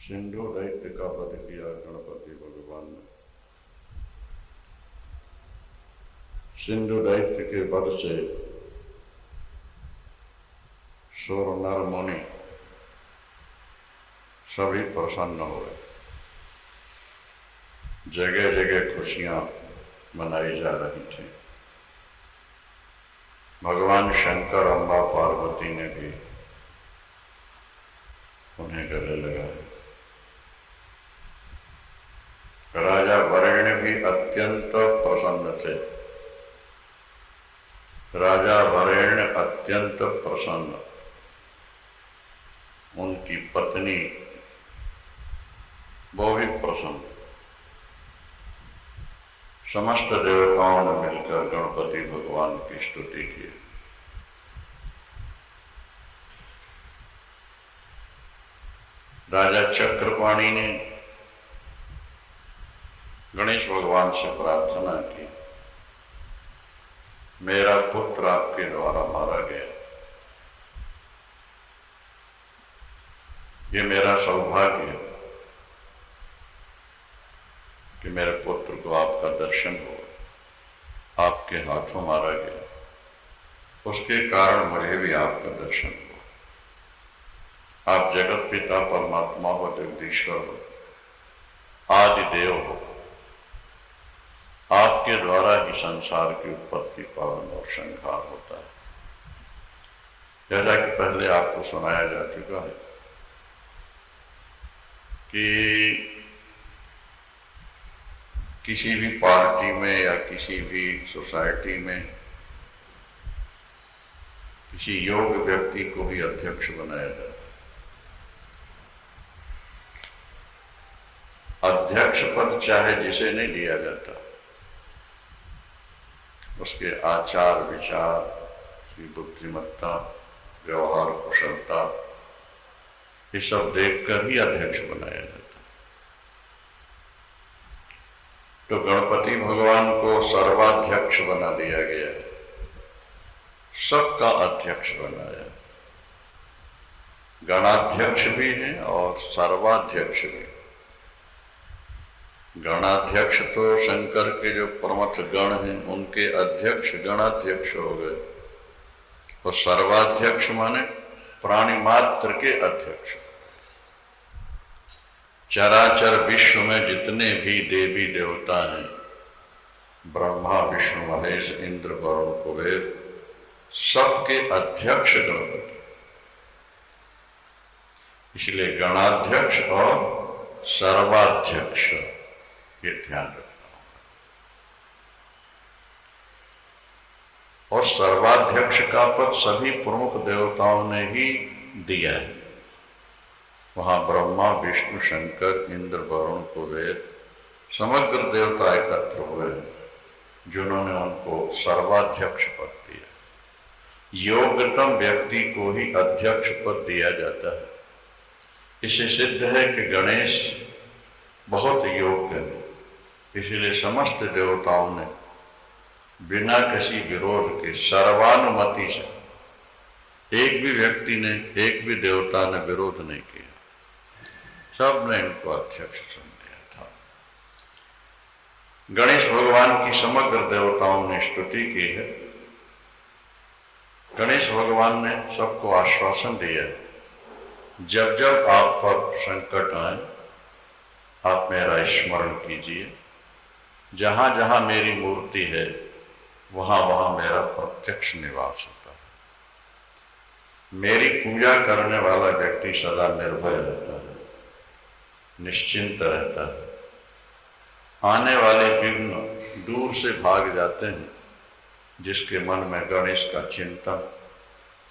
सिंधु दैत्य का वध किया गणपति भगवान ने। सिंधु दैत्य के वध से सुर नर मुनि सभी प्रसन्न हुए। जगह जगह खुशियां मनाई जा रही थी। भगवान शंकर अम्बा पार्वती ने भी उन्हें गले लगाया। राजा वरेण्य भी अत्यंत प्रसन्न थे। राजा वरेण्य अत्यंत प्रसन्न, उनकी पत्नी वो भी प्रसन्न। समस्त देवताओं ने मिलकर गणपति भगवान की स्तुति की। राजा चक्रपाणि ने गणेश भगवान से प्रार्थना की, मेरा पुत्र आपके द्वारा मारा गया, ये मेरा सौभाग्य है कि मेरे पुत्र को आपका दर्शन हुआ, आपके हाथों मारा गया, उसके कारण मुझे भी आपका दर्शन हुआ। आप जगत पिता परमात्मा हो, जगदीश्वर हो, आदि देव हो। आपके द्वारा ही संसार की उत्पत्ति, पालन और संहार होता है। जैसा कि पहले आपको सुनाया जा चुका है कि किसी भी पार्टी में या किसी भी सोसाइटी में किसी योग्य व्यक्ति को भी अध्यक्ष बनाया जाता है। अध्यक्ष पद चाहे जिसे नहीं दिया जाता, उसके आचार विचार, उसकी बुद्धिमत्ता, व्यवहार कुशलता, ये सब देखकर ही अध्यक्ष बनाया जाता। तो गणपति भगवान को सर्वाध्यक्ष बना दिया गया है, सबका अध्यक्ष बनाया। गणाध्यक्ष भी है और सर्वाध्यक्ष भी। गणाध्यक्ष तो शंकर के जो प्रमुख गण हैं उनके अध्यक्ष गणाध्यक्ष हो गए, और सर्वाध्यक्ष माने प्राणी मात्र के अध्यक्ष। चराचर विश्व में जितने भी देवी देवता हैं, ब्रह्मा विष्णु महेश इंद्र वरुण कुबेर, सबके अध्यक्ष गणपति। इसलिए गणाध्यक्ष और सर्वाध्यक्ष ये ध्यान रखना। और सर्वाध्यक्ष का पद सभी प्रमुख देवताओं ने ही दिया है। वहां ब्रह्मा विष्णु शंकर इंद्र वरुण कुबेर समग्र देवता एकत्र हुए, जिन्होंने उनको सर्वाध्यक्ष पद दिया। योग्यतम व्यक्ति को ही अध्यक्ष पद दिया जाता है। इससे सिद्ध है कि गणेश बहुत योग्य है। इसलिए समस्त देवताओं ने बिना किसी विरोध के सर्वानुमति से, एक भी व्यक्ति ने, एक भी देवता ने विरोध नहीं किया, सब ने इनको अध्यक्ष चुन लिया था। गणेश भगवान की समग्र देवताओं ने स्तुति की है। गणेश भगवान ने सबको आश्वासन दिया है, जब जब आप पर संकट आए आप मेरा स्मरण कीजिए। जहां जहां मेरी मूर्ति है वहां वहां मेरा प्रत्यक्ष निवास होता है। मेरी पूजा करने वाला व्यक्ति सदा निर्भय रहता है, निश्चिंत रहता है। आने वाले विघ्न दूर से भाग जाते हैं, जिसके मन में गणेश का चिंतन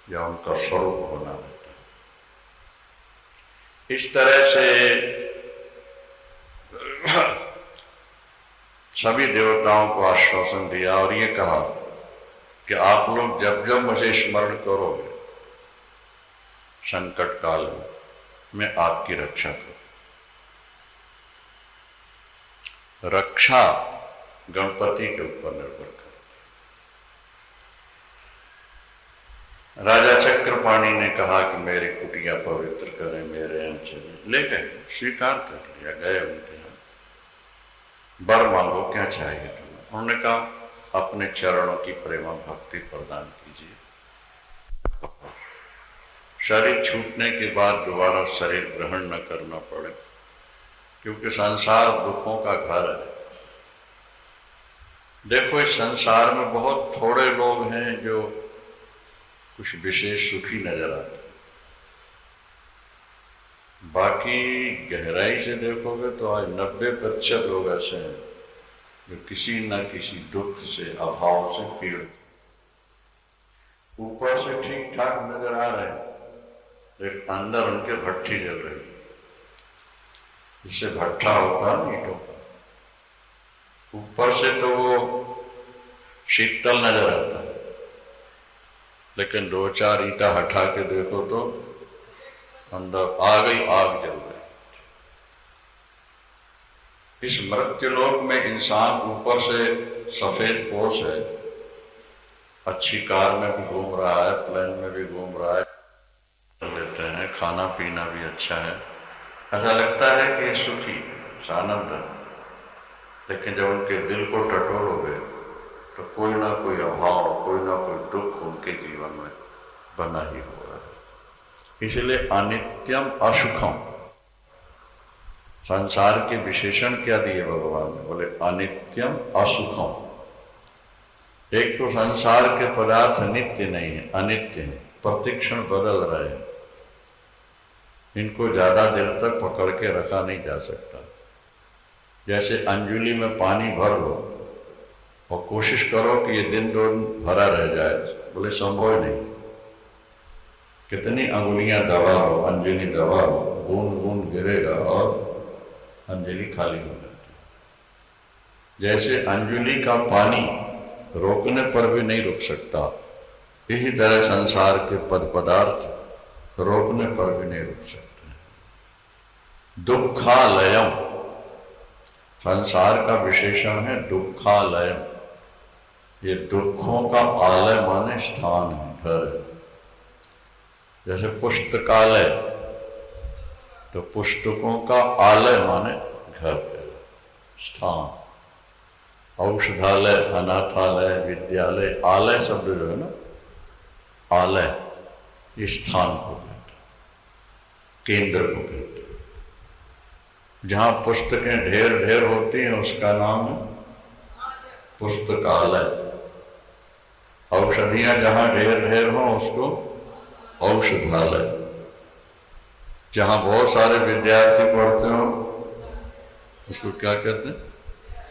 या उनका स्वरूप होना रहता है। इस तरह से सभी देवताओं को आश्वासन दिया और ये कहा कि आप लोग जब जब मुझे स्मरण करोगे संकट काल में, मैं आपकी रक्षा करूं। रक्षा गणपति के ऊपर निर्भर करती राजा चक्रपाणी ने कहा कि मेरी कुटिया पवित्र करें, मेरे यहाँ चले। ले गए, स्वीकार कर लिया, गए उनके यहाँ। वर मांगो, क्या चाहिए तुम्हें? उन्होंने कहा अपने चरणों की प्रेम भक्ति प्रदान कीजिए। शरीर छूटने के बाद दोबारा शरीर ग्रहण न करना पड़े, क्योंकि संसार दुखों का घर है। देखो, इस संसार में बहुत थोड़े लोग हैं जो कुछ विशेष सुखी नजर आते, बाकी गहराई से देखोगे तो आज 90% लोग ऐसे हैं जो किसी न किसी दुख से, अभाव से पीड़ित। ऊपर से ठीक ठाक नजर आ रहे हैं, लेकिन अंदर उनके भट्ठी जल रही, जिससे भट्ठा होता है ईंटों का। ऊपर से तो वो शीतल नजर आता है, लेकिन 2-4 ईंटा हटा के देखो तो अंदर आ गई, आग जल रही। इस मृत्युलोक में इंसान ऊपर से सफेद पोश है, अच्छी कार में भी घूम रहा है, प्लेन में भी घूम रहा है, लेते हैं, खाना पीना भी अच्छा है, ऐसा लगता है कि सुखी आनंद है। लेकिन जब उनके दिल को टटोलोगे तो कोई ना कोई अभाव, कोई ना कोई दुख उनके जीवन में बना ही हो रहा है। इसलिए अनित्यम असुखम, संसार के विशेषण क्या दिए भगवान ने? बोले अनित्यम असुखम। एक तो संसार के पदार्थ नित्य नहीं है, अनित्य है, प्रतिक्षण बदल रहे हैं। इनको ज्यादा देर तक पकड़ के रखा नहीं जा सकता। जैसे अंजुली में पानी भर लो और कोशिश करो कि ये दिन 2 दिन भरा रह जाए, बोले संभव नहीं। कितनी अंगुलियां दबा लो, अंजलि दबा लो, बूंद बूंद गिरेगा और अंजलि खाली हो जाती। जैसे अंजुली का पानी रोकने पर भी नहीं रुक सकता, इसी तरह संसार के पदार्थ रोकने पर भी नहीं रुक सकते। दुखालयम, संसार का विशेषण है दुखालयम। ये दुखों का आलय माने स्थान है, घर है। जैसे पुस्तकालय, तो पुस्तकों का आलय माने घर है, स्थान। औषधालय, अनाथालय, विद्यालय, आलय शब्द जो है ना, आलय, इस स्थान को कहते हैं, केंद्र को कहते हैं। जहां पुस्तकें ढेर ढेर होती हैं उसका नाम है पुस्तकालय। औषधियां जहां ढेर ढेर हों उसको औषधालय। जहां बहुत सारे विद्यार्थी पढ़ते हो उसको क्या कहते हैं?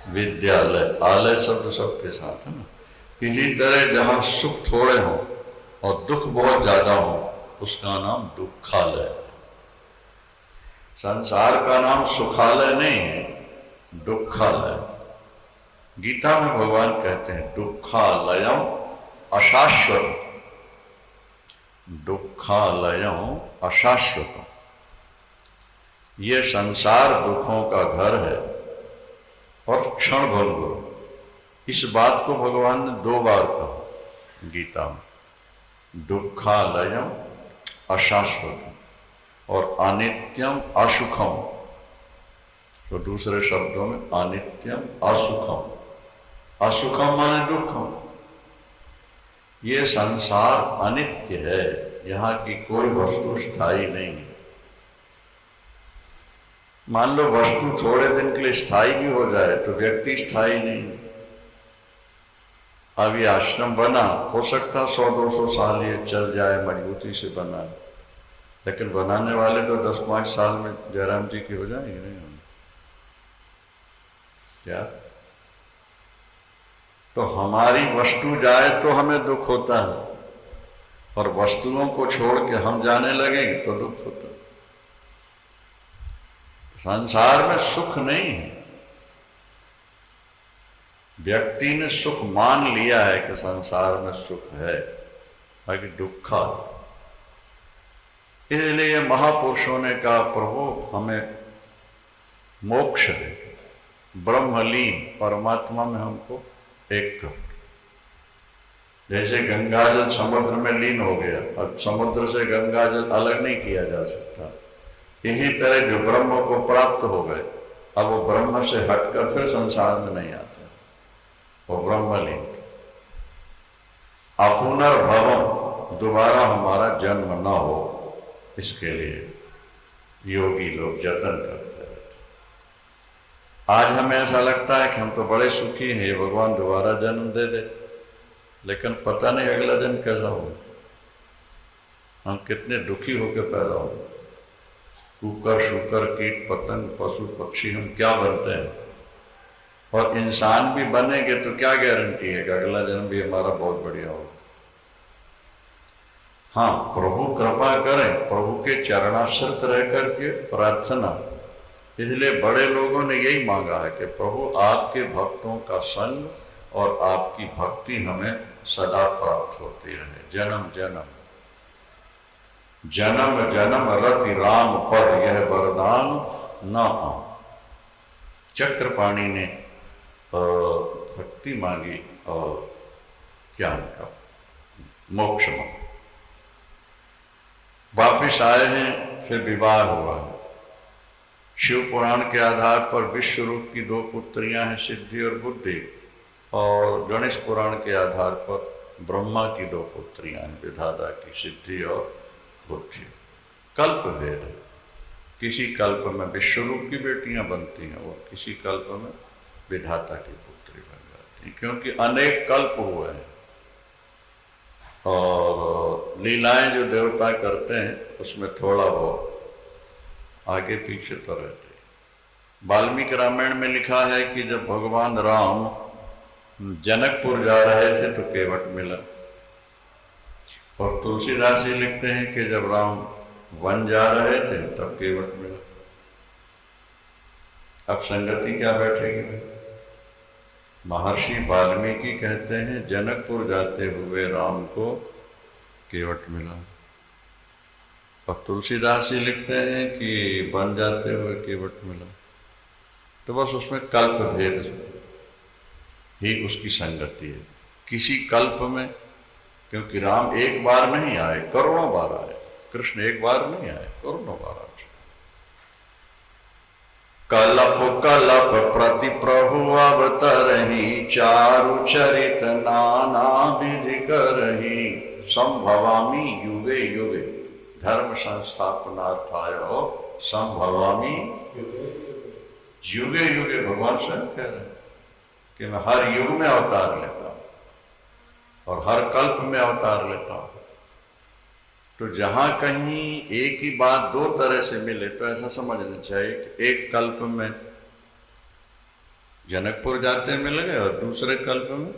विद्यालय। आलय शब्द सबके साथ है ना। इसी तरह जहां सुख थोड़े हों और दुख बहुत ज्यादा हो उसका नाम दुखालय। संसार का नाम सुखालय नहीं है, दुखालय। गीता में भगवान कहते हैं दुखालयम अशाश्वत, दुखालयम अशाश्वत। ये संसार दुखों का घर है और क्षण भंगुर। इस बात को भगवान ने 2 बार कहा गीता में, दुखालयम अशाश्वत और अनित्यम असुखम। तो दूसरे शब्दों में अनित्यम असुखम। असुखम माने दुखम। ये संसार अनित्य है, यहाँ की कोई वस्तु स्थायी नहीं है। मान लो वस्तु थोड़े दिन के लिए स्थायी भी हो जाए तो व्यक्ति स्थायी नहीं। अब ये आश्रम बना, हो सकता 100-200 साल ये चल जाए, मजबूती से बना, लेकिन बनाने वाले तो 10-5 साल में जयराम जी की हो जाएंगे नहीं होंगे क्या? तो हमारी वस्तु जाए तो हमें दुख होता है, और वस्तुओं को छोड़ के हम जाने लगेंगे तो दुख होता है। संसार में सुख नहीं है। व्यक्ति ने सुख मान लिया है कि संसार में सुख है, बाकी दुख है। इसलिए महापुरुषों ने कहा प्रभु हमें मोक्ष है, ब्रह्मलीन परमात्मा में हमको एक कर। जैसे गंगा जल समुद्र में लीन हो गया, अब समुद्र से गंगा जल अलग नहीं किया जा सकता। इसी तरह जो ब्रह्म को प्राप्त हो गए, अब वो ब्रह्म से हटकर फिर संसार में नहीं आते, वो ब्रह्मलीन। अपुनर्भवम, दोबारा हमारा जन्म न हो, इसके लिए योगी लोग जतन करते रहते। आज हमें ऐसा लगता है कि हम तो बड़े सुखी हैं, ये भगवान दोबारा जन्म दे दे, लेकिन पता नहीं अगला जन्म कैसा हो, हम कितने दुखी होकर पैदा हो। कुकर, शुकर, कीट, पतंग, पशु, पक्षी, हम क्या बनते हैं। और इंसान भी बनेंगे तो क्या गारंटी है कि अगला जन्म भी हमारा बहुत बढ़िया हो। हाँ, प्रभु कृपा करें, प्रभु के चरणाश्रित रह करके प्रार्थना। इसलिए बड़े लोगों ने यही मांगा है कि प्रभु आपके भक्तों का संग और आपकी भक्ति हमें सदा प्राप्त होती रहे, जन्म जन्म। जन्म जन्म रति राम पद यह वरदान न आम। चक्रपाणी ने भक्ति मांगी और ज्ञान का मोक्ष मांगा। वापिस आए हैं, फिर विवाह हुआ है। शिव पुराण के आधार पर विश्व रूप की 2 पुत्रियां हैं, सिद्धि और बुद्धि, और गणेश पुराण के आधार पर ब्रह्मा की 2 पुत्रियां हैं, विधाता की सिद्धि और बुद्धि। कल्प भेद है, किसी कल्प में विश्व रूप की बेटियां बनती हैं और किसी कल्प में विधाता की पुत्री बन जाती हैं, क्योंकि अनेक कल्प हुए हैं। और लीलाएं जो देवता करते हैं उसमें थोड़ा बहुत आगे पीछे तो रहते हैं। वाल्मीकि रामायण में लिखा है कि जब भगवान राम जनकपुर जा रहे थे तो केवट मिला, और तुलसीदास जी लिखते हैं कि जब राम वन जा रहे थे तब केवट मिला। अब संगति क्या बैठेगी। महर्षि वाल्मीकि कहते हैं जनकपुर जाते हुए राम को केवट मिला, और तुलसीदास जी लिखते हैं कि वन जाते हुए केवट मिला। तो बस उसमें कल्प भेद ही उसकी संगति है। किसी कल्प में, क्योंकि राम एक बार नहीं आए, करोड़ों बार आए, कृष्ण एक बार नहीं आए, करोड़ों बार आए। कलप कलप प्रति प्रभु अवतरहि, चारु चरित नाना विधि करहि, संभवामि युगे युगे। धर्म संस्थापनार्थाय संभवामि युगे युगे। भगवान स्वयं कह रहे हैं कि मैं हर युग में अवतार लेता हूं और हर कल्प में अवतार लेता हूं। तो जहां कहीं एक ही बात 2 तरह से मिले तो ऐसा समझना चाहिए कि एक कल्प में जनकपुर जाते मिल गए और दूसरे कल्प में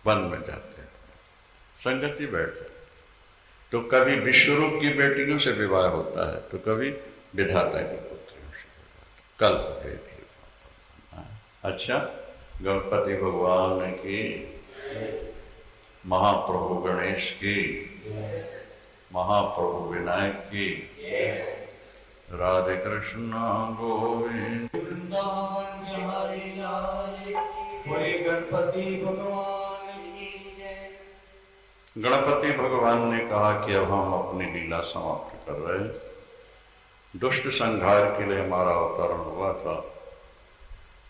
वन में जाते हैं, संगति बैठ जाए। तो कभी विश्वरूप की बेटियों से विवाह होता है तो कभी विधाता की पुत्रियों से कल्प भेद। अच्छा, गणपति भगवान की, महाप्रभु गणेश की, महाप्रभु विनायक की, राधे कृष्ण गोविंद। गणपति भगवान ने कहा कि अब हम अपनी लीला समाप्त कर रहे हैं। दुष्ट संहार के लिए हमारा अवतरण हुआ था,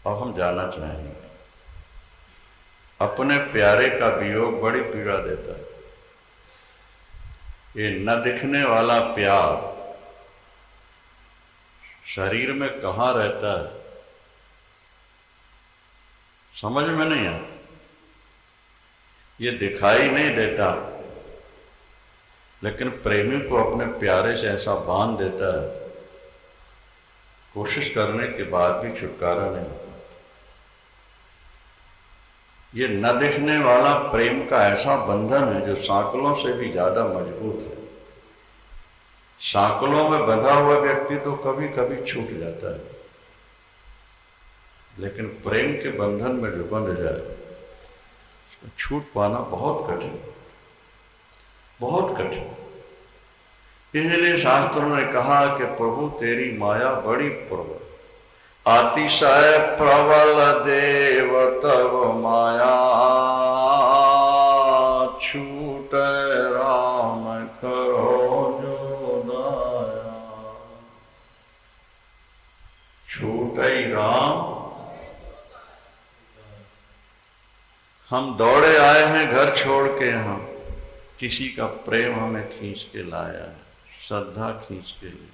अब हम जाना चाहेंगे। अपने प्यारे का वियोग बड़ी पीड़ा देता है। ये न दिखने वाला प्यार शरीर में कहाँ रहता है समझ में नहीं आता। ये दिखाई नहीं देता, लेकिन प्रेमी को अपने प्यारे से ऐसा बांध देता है, कोशिश करने के बाद भी छुटकारा नहीं होता। ये न दिखने वाला प्रेम का ऐसा बंधन है जो सांकलों से भी ज्यादा मजबूत है। सांकलों में बंधा हुआ व्यक्ति तो कभी कभी छूट जाता है, लेकिन प्रेम के बंधन में जो बंध जाए उसको छूट पाना बहुत कठिन, बहुत कठिन। इसलिए शास्त्रों ने कहा कि प्रभु तेरी माया बड़ी प्रबल, अतिशय प्रबल देव तव माया, छूटई राम। हम दौड़े आए हैं घर छोड़ के यहाँ, किसी का प्रेम हमें खींच के लाया है, श्रद्धा खींच के लिए,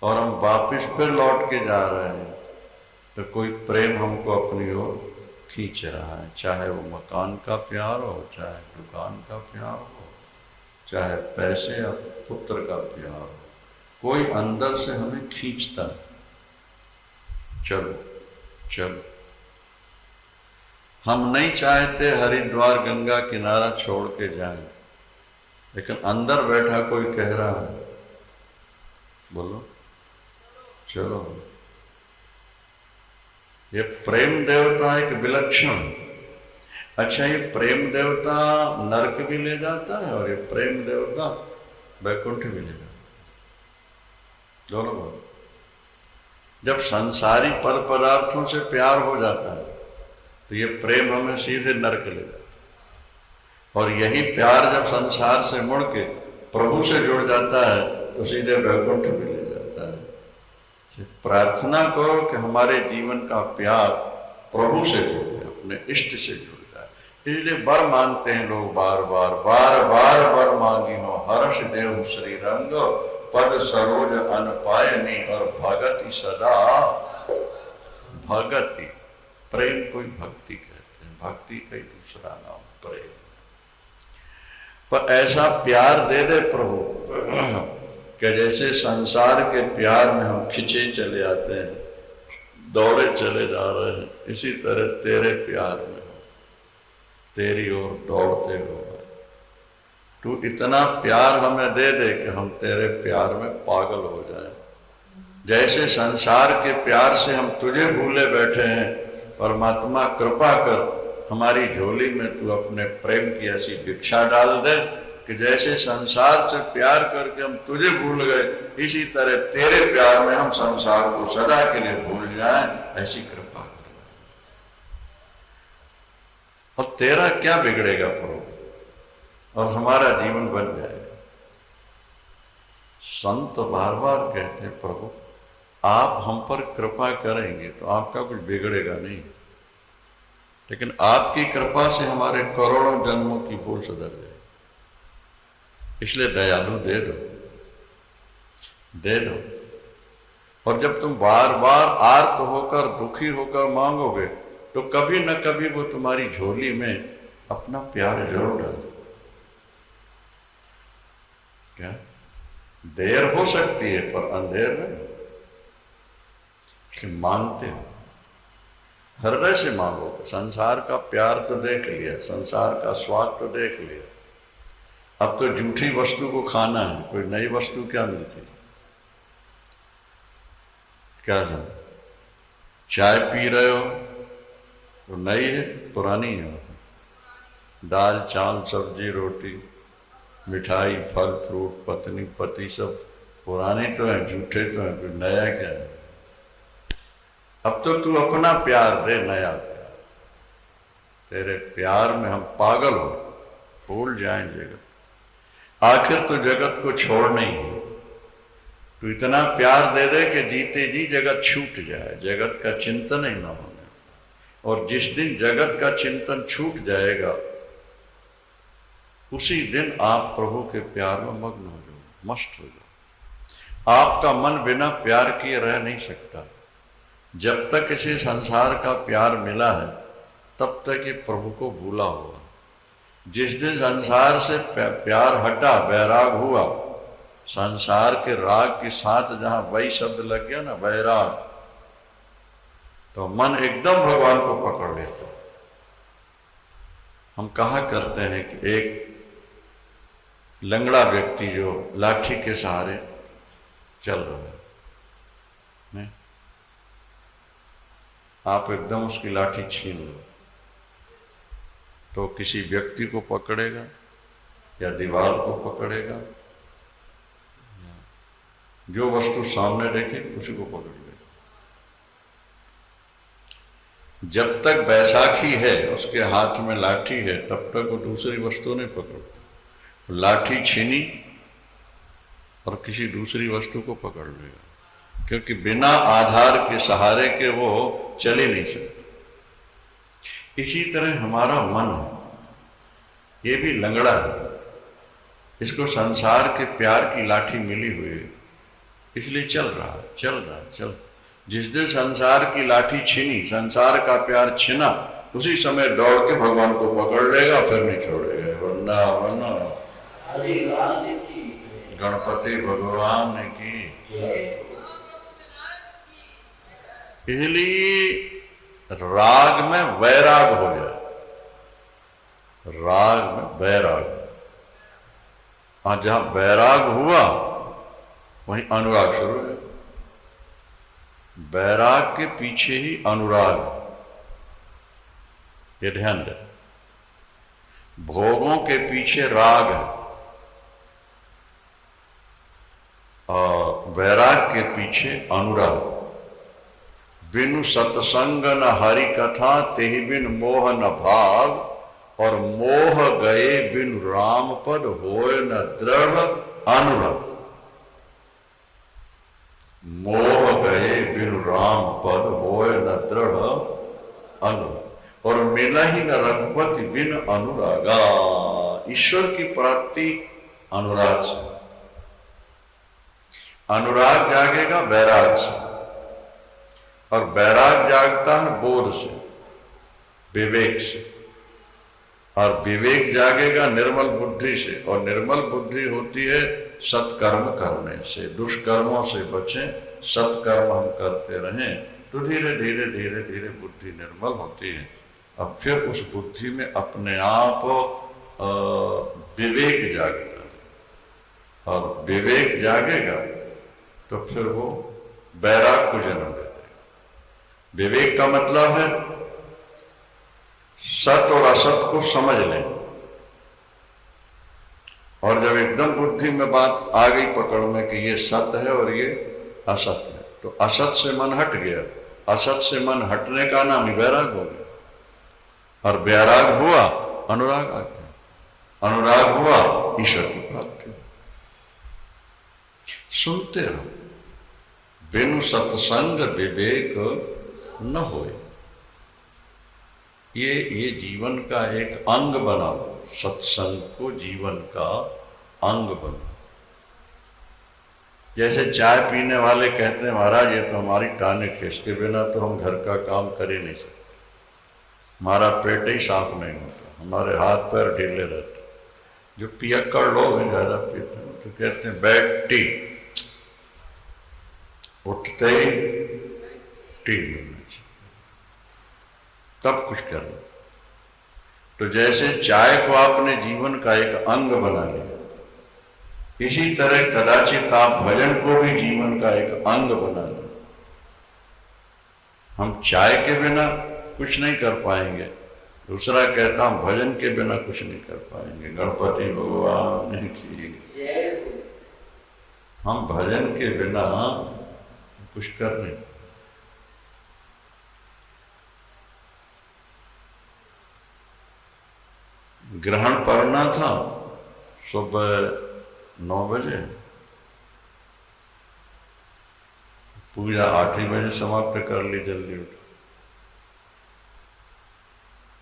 और हम वापिस फिर लौट के जा रहे हैं, तो कोई प्रेम हमको अपनी ओर खींच रहा है, चाहे वो मकान का प्यार हो, चाहे दुकान का प्यार हो, चाहे पैसे या पुत्र का प्यार हो, कोई अंदर से हमें खींचता है, चलो चलो। हम नहीं चाहते हरिद्वार गंगा किनारा छोड़ के जाएं, लेकिन अंदर बैठा कोई कह रहा है, बोलो चलो। ये प्रेम देवता एक विलक्षण। अच्छा, ये प्रेम देवता नरक भी ले जाता है और ये प्रेम देवता वैकुंठ भी ले जाता है, दोनों बात। जब संसारी पद पदार्थों से प्यार हो जाता है तो ये प्रेम हमें सीधे नरक ले जाता है, और यही प्यार जब संसार से मुड़ के प्रभु से जुड़ जाता है तो सीधे वैकुंठ भी ले जाता है। प्रार्थना करो कि हमारे जीवन का प्यार प्रभु से जुड़ जाए, अपने इष्ट से जुड़ जाए। इसलिए वर मांगते हैं लोग, बार बार बार बार वर मांगी हो, हर्ष देव श्री रंग पद सरोज अनपायनी, और भगति सदा। भगति प्रेम कोई भक्ति कहते हैं, भक्ति का दूसरा नाम प्रेम। पर ऐसा प्यार दे दे प्रभु कि जैसे संसार के प्यार में हम खिंचे चले आते हैं, दौड़े चले जा रहे हैं, इसी तरह तेरे प्यार में हो, तेरी ओर दौड़ते हो। तू इतना प्यार हमें दे दे कि हम तेरे प्यार में पागल हो जाएं। जैसे संसार के प्यार से हम तुझे भूले बैठे हैं, परमात्मा कृपा कर हमारी झोली में तू अपने प्रेम की ऐसी भिक्षा डाल दे कि जैसे संसार से प्यार करके हम तुझे भूल गए, इसी तरह तेरे प्यार में हम संसार को सदा के लिए भूल जाएं, ऐसी कृपा कर। और तेरा क्या बिगड़ेगा प्रभु, और हमारा जीवन बन जाएगा। संत बार बार कहते हैं, प्रभु आप हम पर कृपा करेंगे तो आपका कुछ बिगड़ेगा नहीं, लेकिन आपकी कृपा से हमारे करोड़ों जन्मों की भूल सुधर जाए। इसलिए दयालु दे दो, दे दो। और जब तुम बार बार आर्त होकर दुखी होकर मांगोगे तो कभी न कभी वो तुम्हारी झोली में अपना प्यार जरूर डाल दो। क्या देर हो सकती है पर अंधेर नहीं। मांगते हो, हृदय से मांगो। संसार का प्यार तो देख लिया, संसार का स्वाद तो देख लिया, अब तो झूठी वस्तु को खाना है। कोई नई वस्तु क्या मिलती है? क्या जान, चाय पी रहे हो तो नई है पुरानी है? दाल चावल सब्जी रोटी मिठाई फल फ्रूट पत्नी पति सब पुराने तो हैं, झूठे तो हैं, कोई नया क्या है? अब तो तू अपना प्यार दे, नया प्यार। तेरे प्यार में हम पागल हो, भूल जाएं जगत। आखिर तो जगत को छोड़ना ही है। तू इतना प्यार दे दे कि जीते जी जगत छूट जाए, जगत का चिंतन ही ना होने। और जिस दिन जगत का चिंतन छूट जाएगा उसी दिन आप प्रभु के प्यार में मग्न हो जाओ, मस्त हो जाओ। आपका मन बिना प्यार किए रह नहीं सकता। जब तक इसे संसार का प्यार मिला है तब तक ये प्रभु को भूला हुआ। जिस दिन संसार से प्यार हटा, वैराग हुआ, संसार के राग के साथ जहां वही शब्द लग गया ना, वैराग, तो मन एकदम भगवान को पकड़ लेता। हम कहा करते हैं कि एक लंगड़ा व्यक्ति जो लाठी के सहारे चल रहा है, नहीं? आप एकदम उसकी लाठी छीन लो तो किसी व्यक्ति को पकड़ेगा या दीवार को पकड़ेगा, जो वस्तु सामने देखे उसी को पकड़ लेगा। जब तक बैसाखी है, उसके हाथ में लाठी है, तब तक वो दूसरी वस्तु नहीं पकड़ता। लाठी छीनी और किसी दूसरी वस्तु को पकड़ लेगा। क्योंकि बिना आधार के सहारे के वो चल ही नहीं सकते। इसी तरह हमारा मन है, ये भी लंगड़ा है, इसको संसार के प्यार की लाठी मिली हुई है, इसलिए चल रहा। जिस दिन संसार की लाठी छीनी, संसार का प्यार छीना, उसी समय दौड़ के भगवान को पकड़ लेगा, फिर नहीं छोड़ेगा। वृंदावन गणपति भगवान की। इसलिए राग में वैराग हो जाए, राग में वैराग, और जहां वैराग हुआ वहीं अनुराग शुरू है। वैराग के पीछे ही अनुराग, ये ध्यान दे। भोगों के पीछे राग है और वैराग के पीछे अनुराग। बिनु सत्संग न हरि कथा, तेहि बिन मोह न भाव, और मोह गए बिन राम पद, होय न दृढ़ अनुराग। मोह गए बिन राम पद, होय न दृढ़ अनुराग। और मिला ही न रघुपति बिन अनुरागा। ईश्वर की प्राप्ति अनुराग से, अनुराग जागेगा वैराग से, और वैराग जागता है बोध से, विवेक से, और विवेक जागेगा निर्मल बुद्धि से, और निर्मल बुद्धि होती है सत्कर्म करने से। दुष्कर्मों से बचें, सत्कर्म हम करते रहें, तो धीरे धीरे धीरे धीरे बुद्धि निर्मल होती है। अब फिर उस बुद्धि में अपने आप विवेक जागता है, और विवेक जागेगा तो फिर वो वैराग को जन्म देता है। विवेक का मतलब है सत और असत को समझ लें, और जब एकदम बुद्धि में बात आ गई पकड़ में कि ये सत्य है और ये असत है, तो असत से मन हट गया। असत से मन हटने का नाम ही वैराग हो गया, और वैराग हुआ अनुराग आ गया, अनुराग हुआ ईश्वर की प्राप्ति। सुनते रहो, बिनु सत्संग विवेक न होए। ये जीवन का एक अंग बनाओ, सत्संग को जीवन का अंग बनाओ। जैसे चाय पीने वाले कहते हैं, महाराज ये तो हमारी टॉनिक है, इसके बिना तो हम घर का काम कर ही नहीं सकते, हमारा पेट ही साफ नहीं होता, हमारे हाथ पैर ढीले रहते। जो पियक्कड़ लोग हैं, ज्यादा पीते हैं, तो कहते हैं बेड टी, उठते ही टी मिलना चाहिए, तब कुछ करना। तो जैसे चाय को आपने जीवन का एक अंग बना लिया, इसी तरह कदाचित आप भजन को भी जीवन का एक अंग बना लें। हम चाय के बिना कुछ नहीं कर पाएंगे, दूसरा कहता हम भजन के बिना कुछ नहीं कर पाएंगे। गणपति भगवान की। हम भजन के बिना कुछ कर नहीं। ग्रहण पड़ना था सुबह 9 बजे, पूजा 8 ही बजे समाप्त कर ली, जल्दी उठ।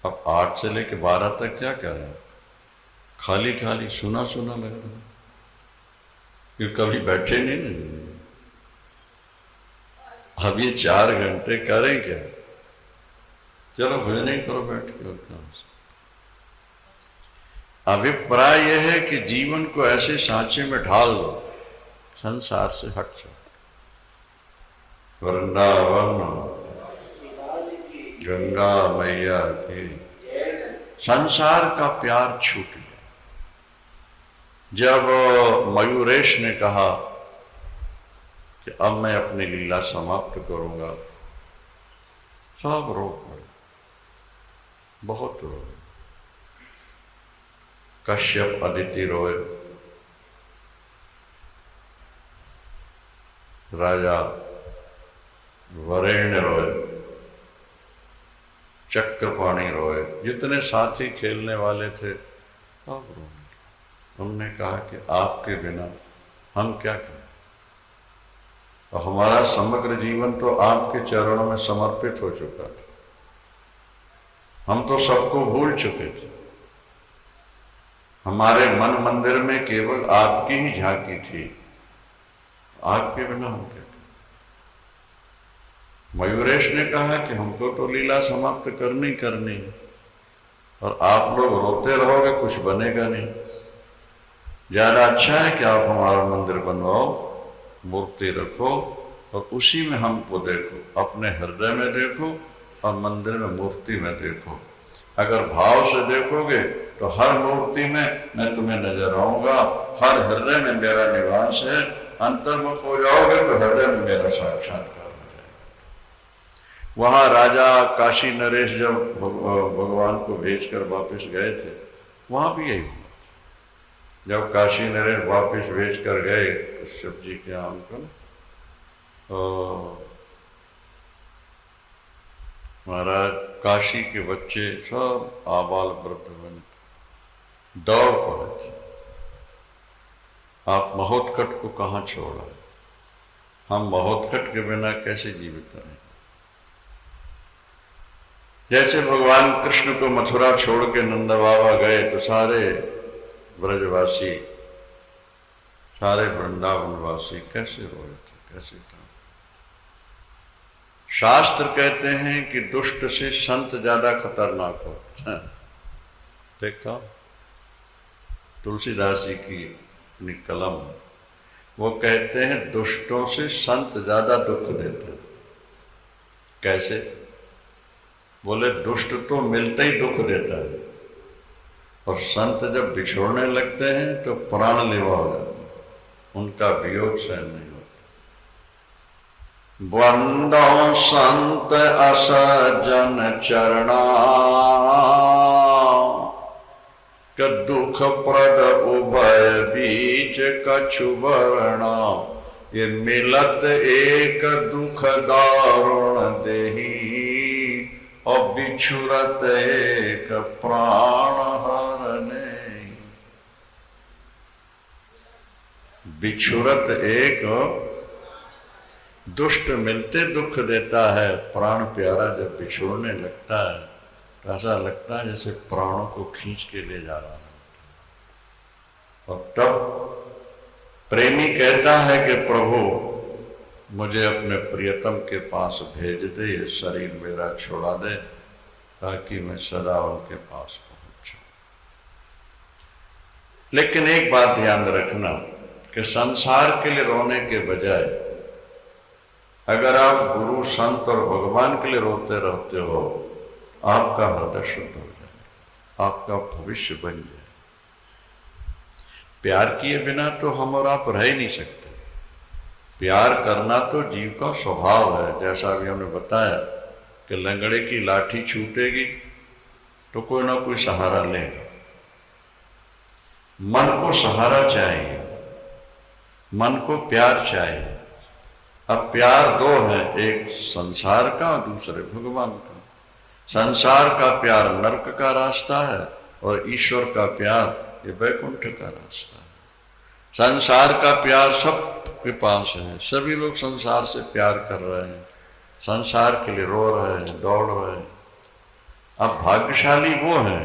अब 8 से लेके 12 तक क्या कर रहे हैं? खाली खाली सुना सुना लग रहा है, क्योंकि कभी बैठे नहीं। अब ये 4 घंटे करें क्या? चलो भजन ही करो बैठ के। और क्या? अभिप्राय यह है कि जीवन को ऐसे सांचे में ढाल दो, संसार से हट जाओ। वृंदावन गंगा मैया की। संसार का प्यार छूट गया। जब मयूरेश ने कहा कि अब मैं अपनी लीला समाप्त करूंगा, सब रो पड़े, बहुत रोए। कश्यप अदिति रोए, राजा वरेण्य रोए, चक्रपाणी रोए, जितने साथी खेलने वाले थे सब रोए। उन्होंने कहा कि आपके बिना हम क्या करें, और हमारा समग्र जीवन तो आपके चरणों में समर्पित हो चुका था। हम तो सबको भूल चुके थे। हमारे मन मंदिर में केवल आपकी ही झांकी थी, आपके बिना हम क्या। मयूरेश ने कहा कि हमको तो लीला समाप्त करनी करनी है, और आप लोग रोते रहोगे, कुछ बनेगा नहीं। ज्यादा अच्छा है कि आप हमारा मंदिर बनवाओ, मूर्ति रखो, और उसी में हमको देखो, अपने हृदय में देखो और मंदिर में मूर्ति में देखो। अगर भाव से देखोगे तो हर मूर्ति में मैं तुम्हें नजर आऊंगा, हर हृदय में मेरा निवास है। अंतर्मुख हो जाओगे तो हृदय में मेरा साक्षात्कार हो जाएगा। वहां राजा काशी नरेश जब भगवान को भेजकर वापस गए थे, वहां भी यही हुआ। जब काशी नरेश वापस भेजकर गए कश्यप जी के यहाँ उनको, महाराज काशी के बच्चे सब आबाल वृद्ध बन दौड़ पड़े थे, आप महोत्कट को कहाँ छोड़ा, हम महोत्कट के बिना कैसे जीवित रहें। जैसे भगवान कृष्ण को मथुरा छोड़ के नंद बाबा गए तो सारे ब्रजवासी, सारे वृंदावनवासी कैसे रोए थे, कैसे था। शास्त्र कहते हैं कि दुष्ट से संत ज्यादा खतरनाक हो। देखा तुलसीदास जी की अपनी कलम, वो कहते हैं दुष्टों से संत ज्यादा दुख देते हैं। कैसे? बोले दुष्ट तो मिलते ही दुख देता है, और संत जब बिछोड़ने लगते हैं तो प्राण लेवा हो जाते हैं, उनका वियोग सहन नहीं होता। वंदो संत असजन चरणा, क दुख प्रद उभय बीच कछु वर्णा। ये मिलत एक दुख दारुण देही, और बिछुरत एक प्राण हरने। बिछुरत एक दुष्ट मिलते दुख देता है, प्राण प्यारा जब बिछोड़ने लगता है तो ऐसा लगता है जैसे प्राणों को खींच के ले जा रहा है। और तब प्रेमी कहता है कि प्रभु मुझे अपने प्रियतम के पास भेज दे, ये शरीर मेरा छोड़ा दे, ताकि मैं सदा उनके पास पहुंचूं। लेकिन एक बात ध्यान रखना कि संसार के लिए रोने के बजाय अगर आप गुरु संत और भगवान के लिए रोते रहते हो, आपका हृदय शुद्ध हो जाए, आपका भविष्य बन जाए। प्यार किए बिना तो हम और आप रह ही नहीं सकते। प्यार करना तो जीव का स्वभाव है। जैसा अभी हमने बताया कि लंगड़े की लाठी छूटेगी तो कोई ना कोई सहारा लेगा। मन को सहारा चाहिए, मन को प्यार चाहिए। अब प्यार दो है, एक संसार का और दूसरे भगवान का। संसार का प्यार नरक का रास्ता है और ईश्वर का प्यार ये वैकुंठ का रास्ता है। संसार का प्यार सब के पास है, सभी लोग संसार से प्यार कर रहे हैं, संसार के लिए रो रहे हैं, दौड़ रहे हैं। अब भाग्यशाली वो है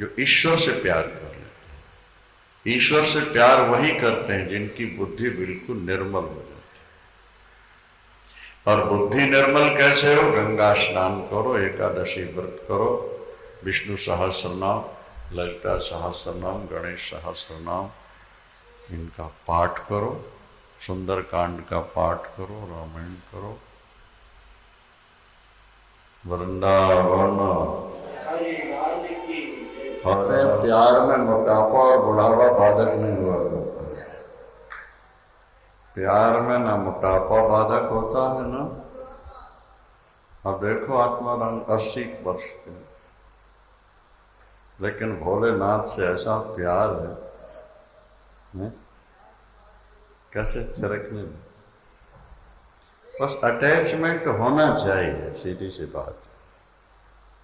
जो ईश्वर से प्यार कर लेते हैं। ईश्वर से प्यार वही करते हैं जिनकी बुद्धि बिल्कुल निर्मल हो जाती है। और बुद्धि निर्मल कैसे हो? गंगा स्नान करो, एकादशी व्रत करो, विष्णु सहस्रनाम, ललिता सहस्रनाम, गणेश सहस्रनाम, इनका पाठ करो, सुंदर कांड का पाठ करो, रामायण करो। वृंदावन होते प्यार में मोटापा और बुढ़ापा बाधक नहीं हुआ करता है। प्यार में ना मोटापा बाधक होता है ना। अब देखो आत्माराम 80 वर्ष के, लेकिन भोलेनाथ से ऐसा प्यार है कैसे चरकने में। बस अटैचमेंट होना चाहिए, सीधी सी बात।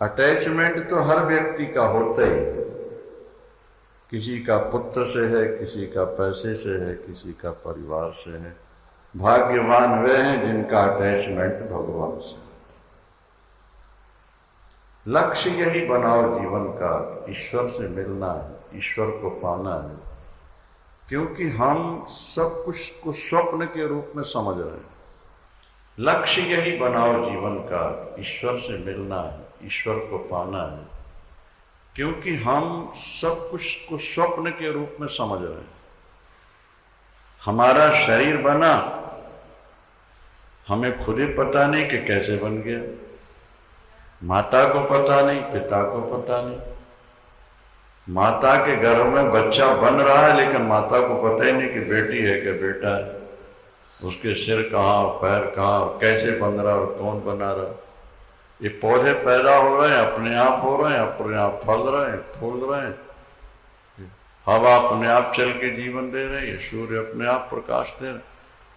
अटैचमेंट तो हर व्यक्ति का होता ही है। किसी का पुत्र से है, किसी का पैसे से है, किसी का परिवार से है, भाग्यवान वे हैं जिनका अटैचमेंट भगवान से। लक्ष्य यही बनाओ जीवन का, ईश्वर से मिलना है, ईश्वर को पाना है। क्योंकि हम सब कुछ को स्वप्न के रूप में समझ रहे हैं। लक्ष्य यही बनाओ जीवन का, ईश्वर से मिलना है, ईश्वर को पाना है। क्योंकि हम सब कुछ को स्वप्न के रूप में समझ रहे हैं। हमारा शरीर बना, हमें खुद ही पता नहीं कि कैसे बन गया। माता को पता नहीं, पिता को पता नहीं। माता के गर्भ में बच्चा बन रहा है, लेकिन माता को पता ही नहीं कि बेटी है कि बेटा है। उसके सिर कहाँ, पैर कहाँ, कैसे बन रहा और कौन बना रहा। ये पौधे पैदा हो रहे हैं, अपने आप हो रहे हैं, अपने आप फल रहे हैं, फूल रहे हैं। हवा अपने आप चल के जीवन दे रही है, सूर्य अपने आप प्रकाश दे रहे,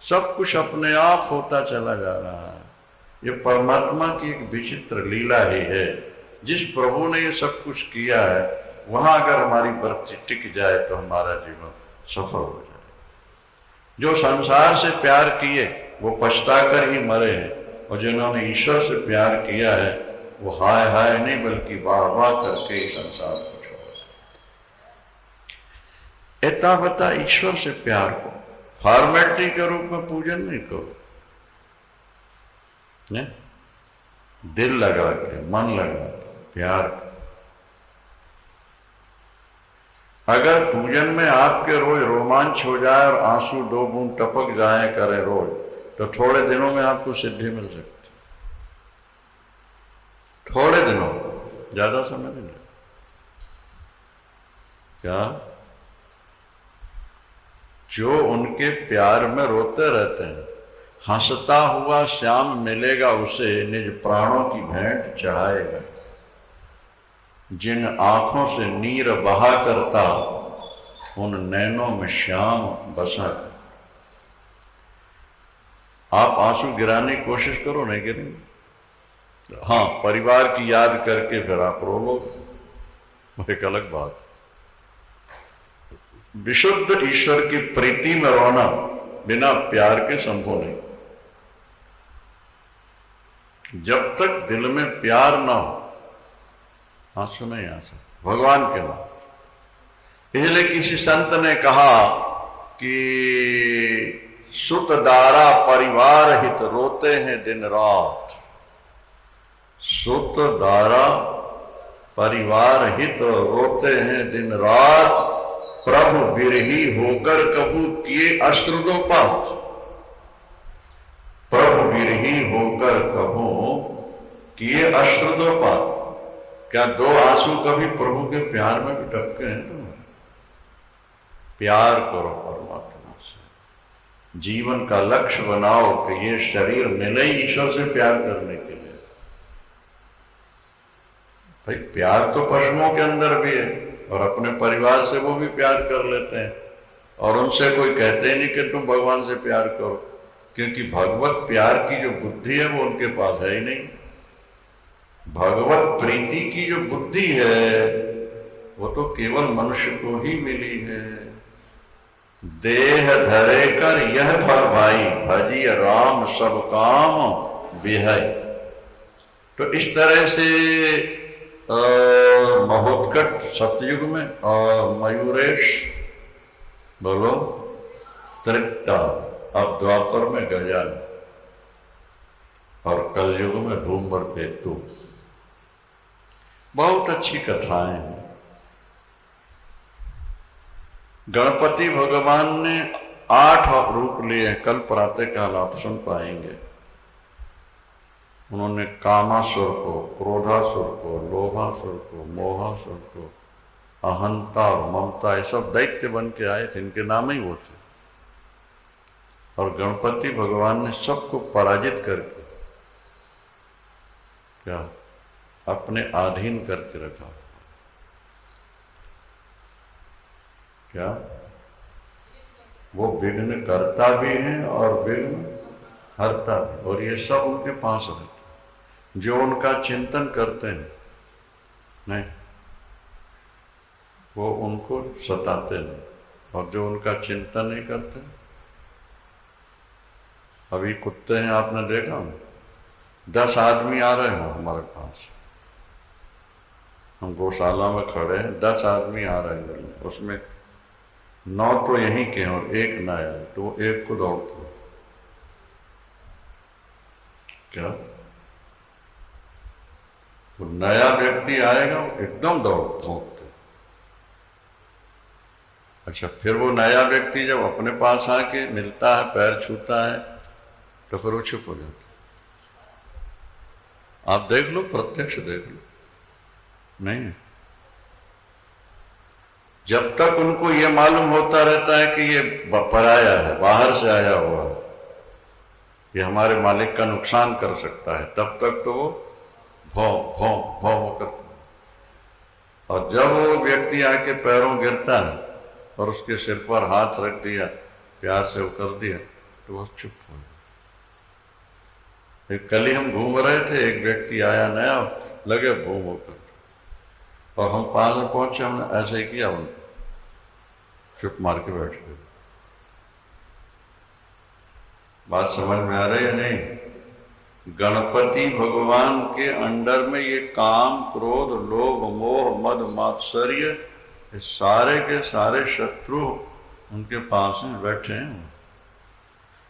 सब कुछ अपने आप होता चला जा रहा है। ये परमात्मा की एक विचित्र लीला ही है। जिस प्रभु ने ये सब कुछ किया है, वहां अगर हमारी वृत्ति टिक जाए तो हमारा जीवन सफल हो जाए। जो संसार से प्यार किए वो पछता कर ही मरे हैं, और जिन्होंने ईश्वर से प्यार किया है वो हाय हाय नहीं बल्कि वाह वाह करके ही संसार को छोड़ा। एतावता ईश्वर से प्यार को फॉर्मेलिटी के रूप में पूजन नहीं करो, ने? दिल लगा के, मन लगा के प्यार। अगर पूजन में आपके रोज रोमांच हो जाए और आंसू दो बूंद टपक जाए करे रोज, तो थोड़े दिनों में आपको सिद्धि मिल सकती। थोड़े दिनों, ज्यादा समय नहीं। क्या? जो उनके प्यार में रोते रहते हैं, हंसता हुआ श्याम मिलेगा उसे, निज प्राणों की भेंट चढ़ाएगा। जिन आंखों से नीर बहा करता, उन नैनों में श्याम बसा कर। आप आंसू गिराने की कोशिश करो, नहीं गिरेंगे। हाँ, परिवार की याद करके फिर आप रो लो, एक अलग बात। विशुद्ध ईश्वर की प्रीति में रोना बिना प्यार के संभव नहीं। जब तक दिल में प्यार ना हो, आंसू नहीं आ सकते भगवान के नाम। इसलिए किसी संत ने कहा कि सुत दारा परिवार हित रोते हैं दिन रात। सुत दारा परिवार हित रोते हैं दिन रात, प्रभु बिरही होकर कबू किए अश्रुदोपात। प्रभु बिरही होकर कबू किए अश्रुदोपात। क्या दो आंसू कभी प्रभु के प्यार में भी टपके हैं? तो प्यार करो परमात्मा से, जीवन का लक्ष्य बनाओ कि ये शरीर मिले ईश्वर से प्यार करने के लिए। भाई प्यार तो पशुओं के अंदर भी है, और अपने परिवार से वो भी प्यार कर लेते हैं, और उनसे कोई कहते ही नहीं कि तुम भगवान से प्यार करो, क्योंकि भगवत प्यार की जो बुद्धि है वो उनके पास है ही नहीं। भगवत प्रीति की जो बुद्धि है वो तो केवल मनुष्य को ही मिली है। देह धरे कर यह फल भाई, भजी राम सब काम बिहय। तो इस तरह से महोत्कट सतयुग में और मयूरेश बोलो तृप्ता, अब द्वापर में गजान, और कलयुग में धूम्र पेतु। बहुत अच्छी कथाएं हैं। गणपति भगवान ने 8 रूप लिए हैं, कल प्रातःकाल आप सुन पाएंगे। उन्होंने कामासुर को, क्रोधासुर को, लोभासुर को, मोहासुर को, अहंता और ममता, ये सब दैत्य बन के आए थे, इनके नाम ही वो थे। और गणपति भगवान ने सबको पराजित करके क्या अपने अधीन करके रखा। क्या वो विघ्न करता भी है और विघ्न हरता भी, और ये सब उनके पास रहते। जो उनका चिंतन करते हैं नहीं, वो उनको सताते नहीं, और जो उनका चिंतन नहीं करते अभी कुत्ते हैं, आपने देखा, 10 आदमी आ रहे हो हमारे पास, हम गौशाला में खड़े हैं, 10 आदमी आ रहे हैं, उसमें 9 तो यहीं के हैं और 1 नया है, तो वो 1 को दौड़ते क्या, वो नया व्यक्ति आएगा एकदम दौड़ते। अच्छा, फिर वो नया व्यक्ति जब अपने पास आके मिलता है, पैर छूता है, तो फिर वो चुप हो जाता है। आप देख लो, प्रत्यक्ष देख लो, नहीं, जब तक उनको ये मालूम होता रहता है कि ये पराया है, बाहर से आया हुआ है, ये हमारे मालिक का नुकसान कर सकता है, तब तक तो वो भौं भौं भौं करता है। और जब वो व्यक्ति आके पैरों गिरता है और उसके सिर पर हाथ रख दिया, प्यार से वो कर दिया, तो वो चुप हो गया। कल ही हम घूम रहे थे, एक व्यक्ति आया नया, लगे भूम होकर, और हम पास में पहुंचे, हमने ऐसे ही किया, उनको चुप मार के बैठ गए। बात समझ में आ रही है नहीं? गणपति भगवान के अंडर में ये काम, क्रोध, लोभ, मोह, मद, मात्सर्य, ये सारे के सारे शत्रु उनके पास में बैठे हैं।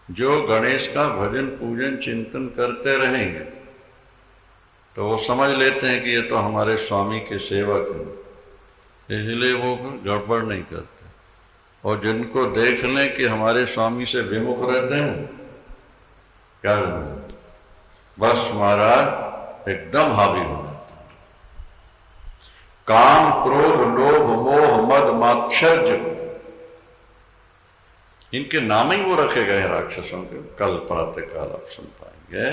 जो गणेश का भजन, पूजन, चिंतन करते रहेंगे तो वो समझ लेते हैं कि ये तो हमारे स्वामी के सेवक हैं, इसलिए वो गड़बड़ नहीं करते। और जिनको देख लें कि हमारे स्वामी से विमुख रहते हैं, क्या बस महाराज एकदम हावी हो जाता है। काम, क्रोध, लोभ, मोह, मद, मात्सर्य, इनके नाम ही वो रखे गए हैं राक्षसों के। कल प्रातः काल आप सुन पाएंगे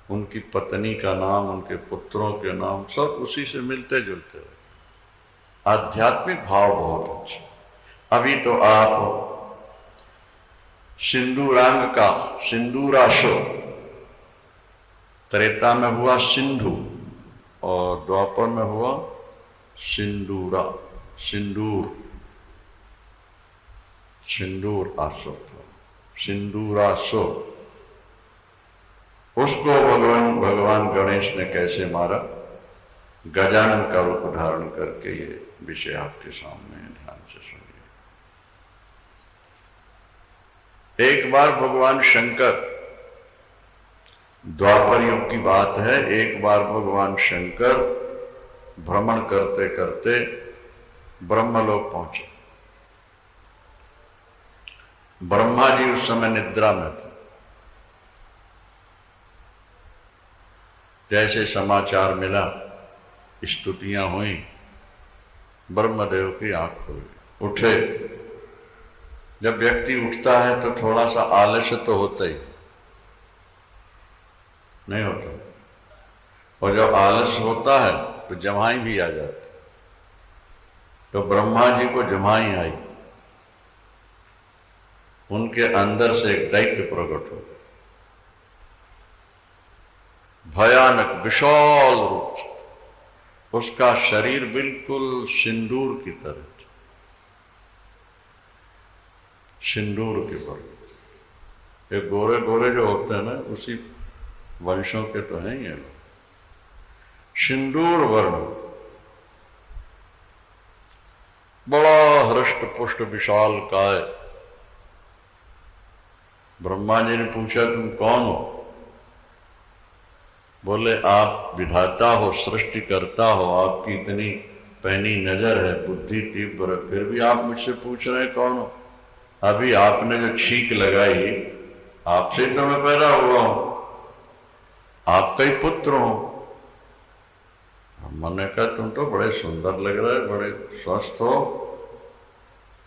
उनकी पत्नी का नाम, उनके पुत्रों के नाम, सब उसी से मिलते जुलते हैं। आध्यात्मिक भाव बहुत अच्छा। अभी तो आप सिंदूरांग का सिंदूराशो, त्रेता में हुआ सिंधु और द्वापर में हुआ सिंदूरा, सिंदूर, सिंदूर आसो, सिंदूरासो। उसको भगवान गणेश ने कैसे मारा, गजानन का रूप धारण करके, ये विषय आपके सामने है, ध्यान से सुनिए। एक बार भगवान शंकर, द्वापर युग की बात है, एक बार भगवान शंकर भ्रमण करते करते ब्रह्मलोक पहुंचे। ब्रह्मा जी उस समय निद्रा में थे। जैसे समाचार मिला, स्तुतियां हुई, ब्रह्मदेव की आंख खुल गई, उठे। जब व्यक्ति उठता है तो थोड़ा सा आलस्य तो होता ही नहीं होता, और जब आलस्य होता है तो जमाई भी आ जाती। तो ब्रह्मा जी को जमाई आई, उनके अंदर से एक दैत्य प्रकट हो गया, भयानक विशाल रूप, उसका शरीर बिल्कुल सिंदूर की तरह, सिंदूर के पर। ये गोरे गोरे जो होते हैं ना, उसी वंशों के तो हैं ये लोग। सिंदूर वर्ण, बड़ा हृष्ट पुष्ट विशाल काय। ब्रह्मा जी ने पूछा, तुम कौन हो? बोले, आप विधाता हो, सृष्टि करता हो, आपकी इतनी पैनी नजर है, बुद्धि तीव्र, फिर भी आप मुझसे पूछ रहे हैं कौन हो? अभी आपने जो छींक लगाई, आपसे तो मैं पैदा हुआ हूं, आपका ही पुत्र हूं। मैंने कहा, तुम तो बड़े सुंदर लग रहे हैं, बड़े स्वस्थ हो।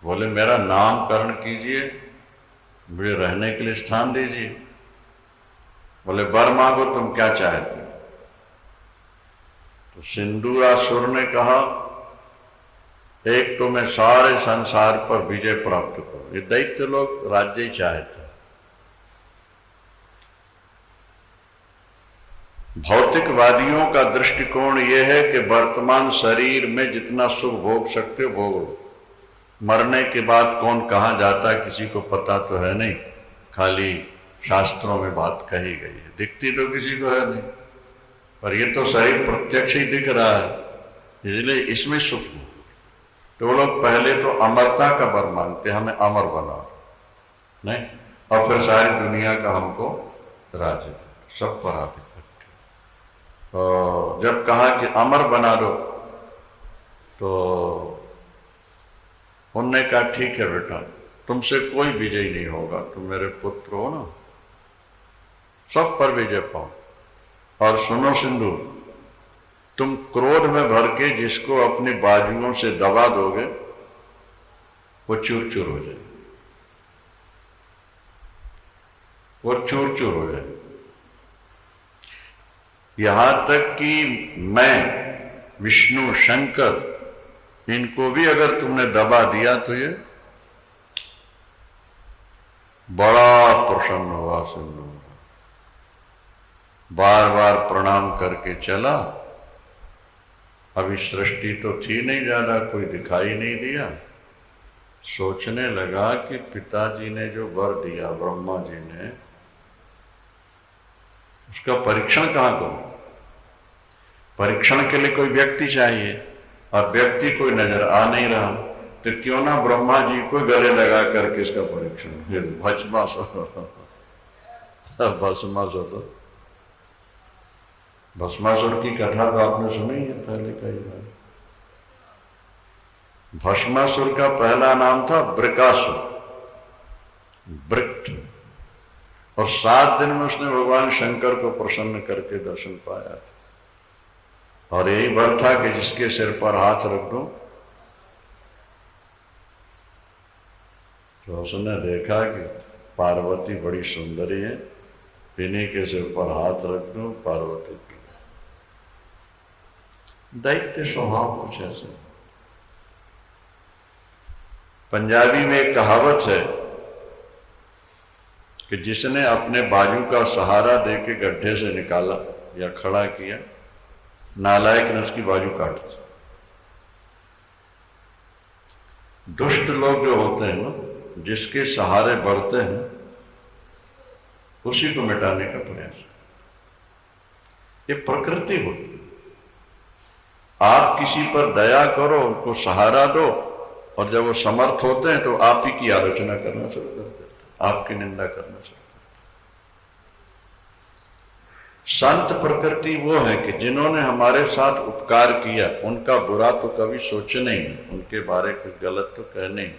बोले, मेरा नामकरण कीजिए, मुझे रहने के लिए स्थान दीजिए। बोले, वर मांगो, तुम क्या चाहते हो? तो सिंदूरासुर ने कहा, एक तो मैं सारे संसार पर विजय प्राप्त करूं। ये दैत्य लोग राज्य ही चाहते हैं। भौतिकवादियों का दृष्टिकोण यह है कि वर्तमान शरीर में जितना सुख भोग सकते हो भोग लो, मरने के बाद कौन कहाँ जाता है किसी को पता तो है नहीं, खाली शास्त्रों में बात कही गई है, दिखती तो किसी को है नहीं, पर ये तो शरीर प्रत्यक्ष ही दिख रहा है, इसलिए इसमें सुख। तो वो लोग पहले तो अमरता का वर मांगते, हमें अमर बनाओ, नहीं, और फिर सारी दुनिया का हमको राज्य दो, सब पर आप इकट्ठे। तो जब कहा कि अमर बना दो, तो उनने कहा ठीक है बेटा, तुमसे कोई विजय नहीं होगा, तुम मेरे पुत्र हो ना, सब पर विजय पाओ। और सुनो सिंधु, तुम क्रोध में भर के जिसको अपनी बाजुओं से दबा दोगे वो चूर चूर हो जाए, वो चूर चूर हो जाए। यहां तक कि मैं, विष्णु, शंकर, इनको भी अगर तुमने दबा दिया तो ये बड़ा प्रसन्न हुआ सिंधु, बार बार प्रणाम करके चला। अभी सृष्टि तो थी नहीं, ज्यादा कोई दिखाई नहीं दिया। सोचने लगा कि पिताजी ने जो वर दिया, ब्रह्मा जी ने, उसका परीक्षण कहां करूं? परीक्षण के लिए कोई व्यक्ति चाहिए, और व्यक्ति कोई नजर आ नहीं रहा, तो क्यों ना ब्रह्मा जी को गले लगा करके इसका परीक्षण, भस्मासुर की कथा तो आपने सुनी है पहले कई बार। भस्मासुर का पहला नाम था बृकासुर, ब्रिक्ट, और 7 दिन में उसने भगवान शंकर को प्रसन्न करके दर्शन पाया था। और यही बल था कि जिसके सिर पर हाथ रख दो, तो उसने देखा कि पार्वती बड़ी सुंदरी है, इन्हीं के सिर पर हाथ रख दो, पार्वती की। दैत्य स्वभाव कुछ ऐसे। पंजाबी में एक कहावत है कि जिसने अपने बाजू का सहारा देके गड्ढे से निकाला या खड़ा किया, नालायक ने उसकी बाजू काट दी। दुष्ट लोग जो होते हैं ना, जिसके सहारे बढ़ते हैं, उसी को मिटाने का प्रयास। ये प्रकृति होती है। आप किसी पर दया करो, उनको सहारा दो, और जब वो समर्थ होते हैं तो आप ही की आलोचना करना शुरू कर देते हैं, आपकी निंदा करना शुरू। संत प्रकृति वो है कि जिन्होंने हमारे साथ उपकार किया, उनका बुरा तो कभी सोचे नहीं, उनके बारे कुछ गलत तो कह नहीं।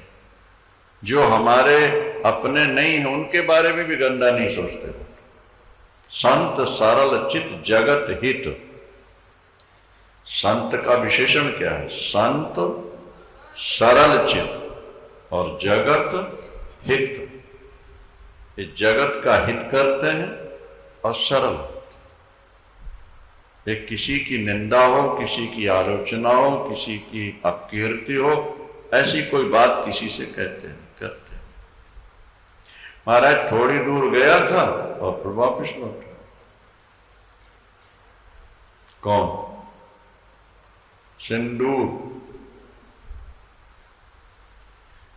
जो हमारे अपने नहीं है, उनके बारे में भी गंदा नहीं सोचते। संत सरल चित जगत हित। संत का विशेषण क्या है? संत सरल चित और जगत हित। इस जगत का हित करते हैं और सरल। एक किसी की निंदा हो, किसी की आलोचना हो, किसी की अपकीर्ति हो, ऐसी कोई बात किसी से कहते हैं, करते हैं। महाराज थोड़ी दूर गया था और फिर वापिस लौटा। कौन? सिंदूर।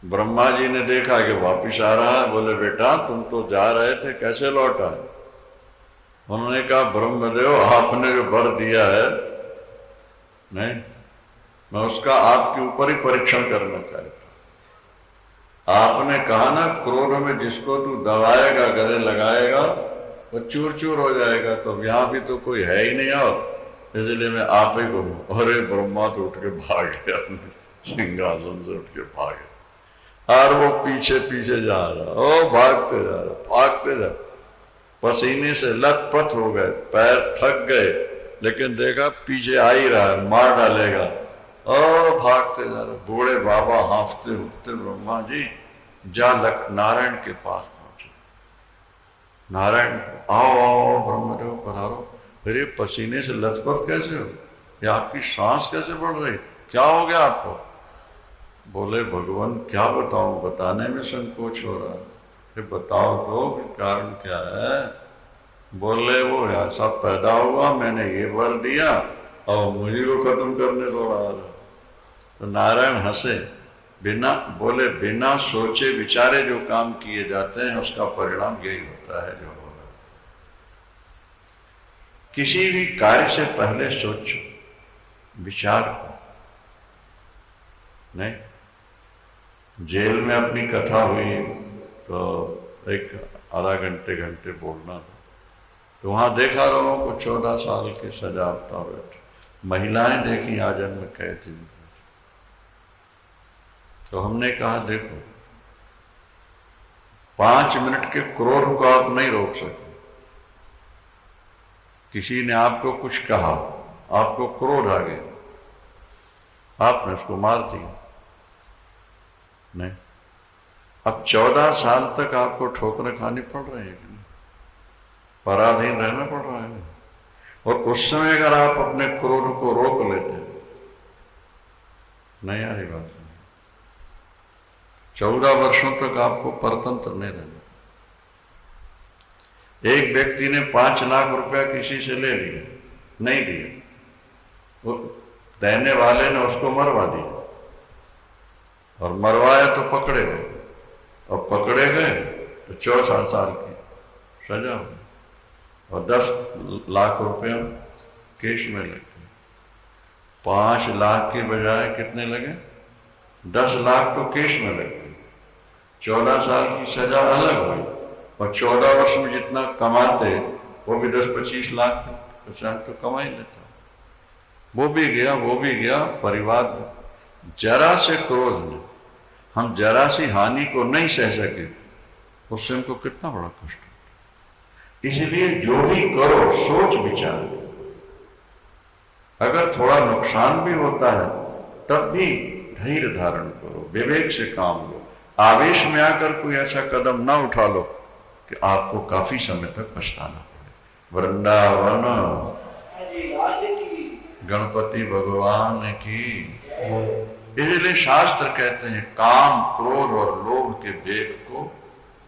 ब्रह्मा जी ने देखा कि वापिस आ रहा है, बोले बेटा तुम तो जा रहे थे, कैसे लौटा? उन्होंने कहा ब्रह्मदेव, आपने जो वर दिया है, नहीं, मैं उसका आपके ऊपर ही परीक्षण करना चाहता। आपने कहा ना, क्रोध में जिसको तू दबाएगा, गले लगाएगा, वो चूर चूर हो जाएगा। तो यहां भी तो कोई है ही नहीं, और इसलिए मैं आप ही को। अरे ब्रह्मा तो उठ के भाग गया, सिंहासन से उठ के भागे, और वो पीछे पीछे जा रहा, ओ भागते जा रहा, भागते जा, पसीने से लथपथ हो गए, पैर थक गए, लेकिन देखा पीछे आ ही रहा है, मार डालेगा, ओ भागते जा रहे। बूढ़े बाबा हांफते उठते, ब्रह्मा जी जा नारायण के पास पहुंचे। नारायण, आओ आओ ब्रह्मदेव पधारो। फिर ये पसीने से लथपथ कैसे हो? ये आपकी सांस कैसे बढ़ रही? क्या हो गया आपको? बोले भगवान क्या बताऊं, बताने में संकोच हो रहा है। बताओ तो कारण क्या है? बोले वो ऐसा पैदा हुआ, मैंने ये वर दिया और मुझे को खत्म करने को आ रहा। तो नारायण हंसे, बिना सोचे विचारे जो काम किए जाते हैं उसका परिणाम यही होता है जो होगा। किसी भी कार्य से पहले सोचो, विचार करो। नहीं, जेल में अपनी कथा हुई तो एक आधा घंटे बोलना था, तो वहां देखा लोगों को 14 साल की सजा होता बैठे, महिलाएं देखी आजन्म कैदी। तो हमने कहा देखो, 5 मिनट के क्रोध को आप नहीं रोक सकते। किसी ने आपको कुछ कहा, आपको क्रोध आ गया, आपने उसको मार दिया। नहीं, अब 14 साल तक आपको ठोकरें खानी पड़ रही है, पराधीन रहना पड़ रहा है। और उस समय अगर आप अपने क्रोध को रोक लेते, नहीं आ रही बात, 14 वर्षों तक आपको परतंत्र नहीं रहना। एक व्यक्ति ने 5 लाख रुपया किसी से ले लिया, नहीं दिया, वो देने वाले ने उसको मरवा दिया, और मरवाया तो पकड़े गए, और पकड़े गए तो 14 साल की सजा हुई, और 10 लाख रुपया केस में लगे। 5 लाख के बजाय कितने लगे? 10 लाख तो केस में लगे। 14 साल की सजा अलग हुई, और 14 वर्ष में जितना कमाते वो भी 10-25 लाख 50 तो कमा ही लेता। वो भी गया परिवार में। जरा से क्रोध ने, हम जरा सी हानि को नहीं सह सके, उससे हमको कितना बड़ा कष्ट। इसलिए जो भी करो सोच विचार, अगर थोड़ा नुकसान भी होता है तब भी धैर्य धारण करो, विवेक से काम लो। आवेश में आकर कोई ऐसा कदम ना उठा लो कि आपको काफी समय तक पछताना पड़े। वृंदावन गणपति भगवान की। इसलिए शास्त्र कहते हैं काम, क्रोध और लोभ के वेग को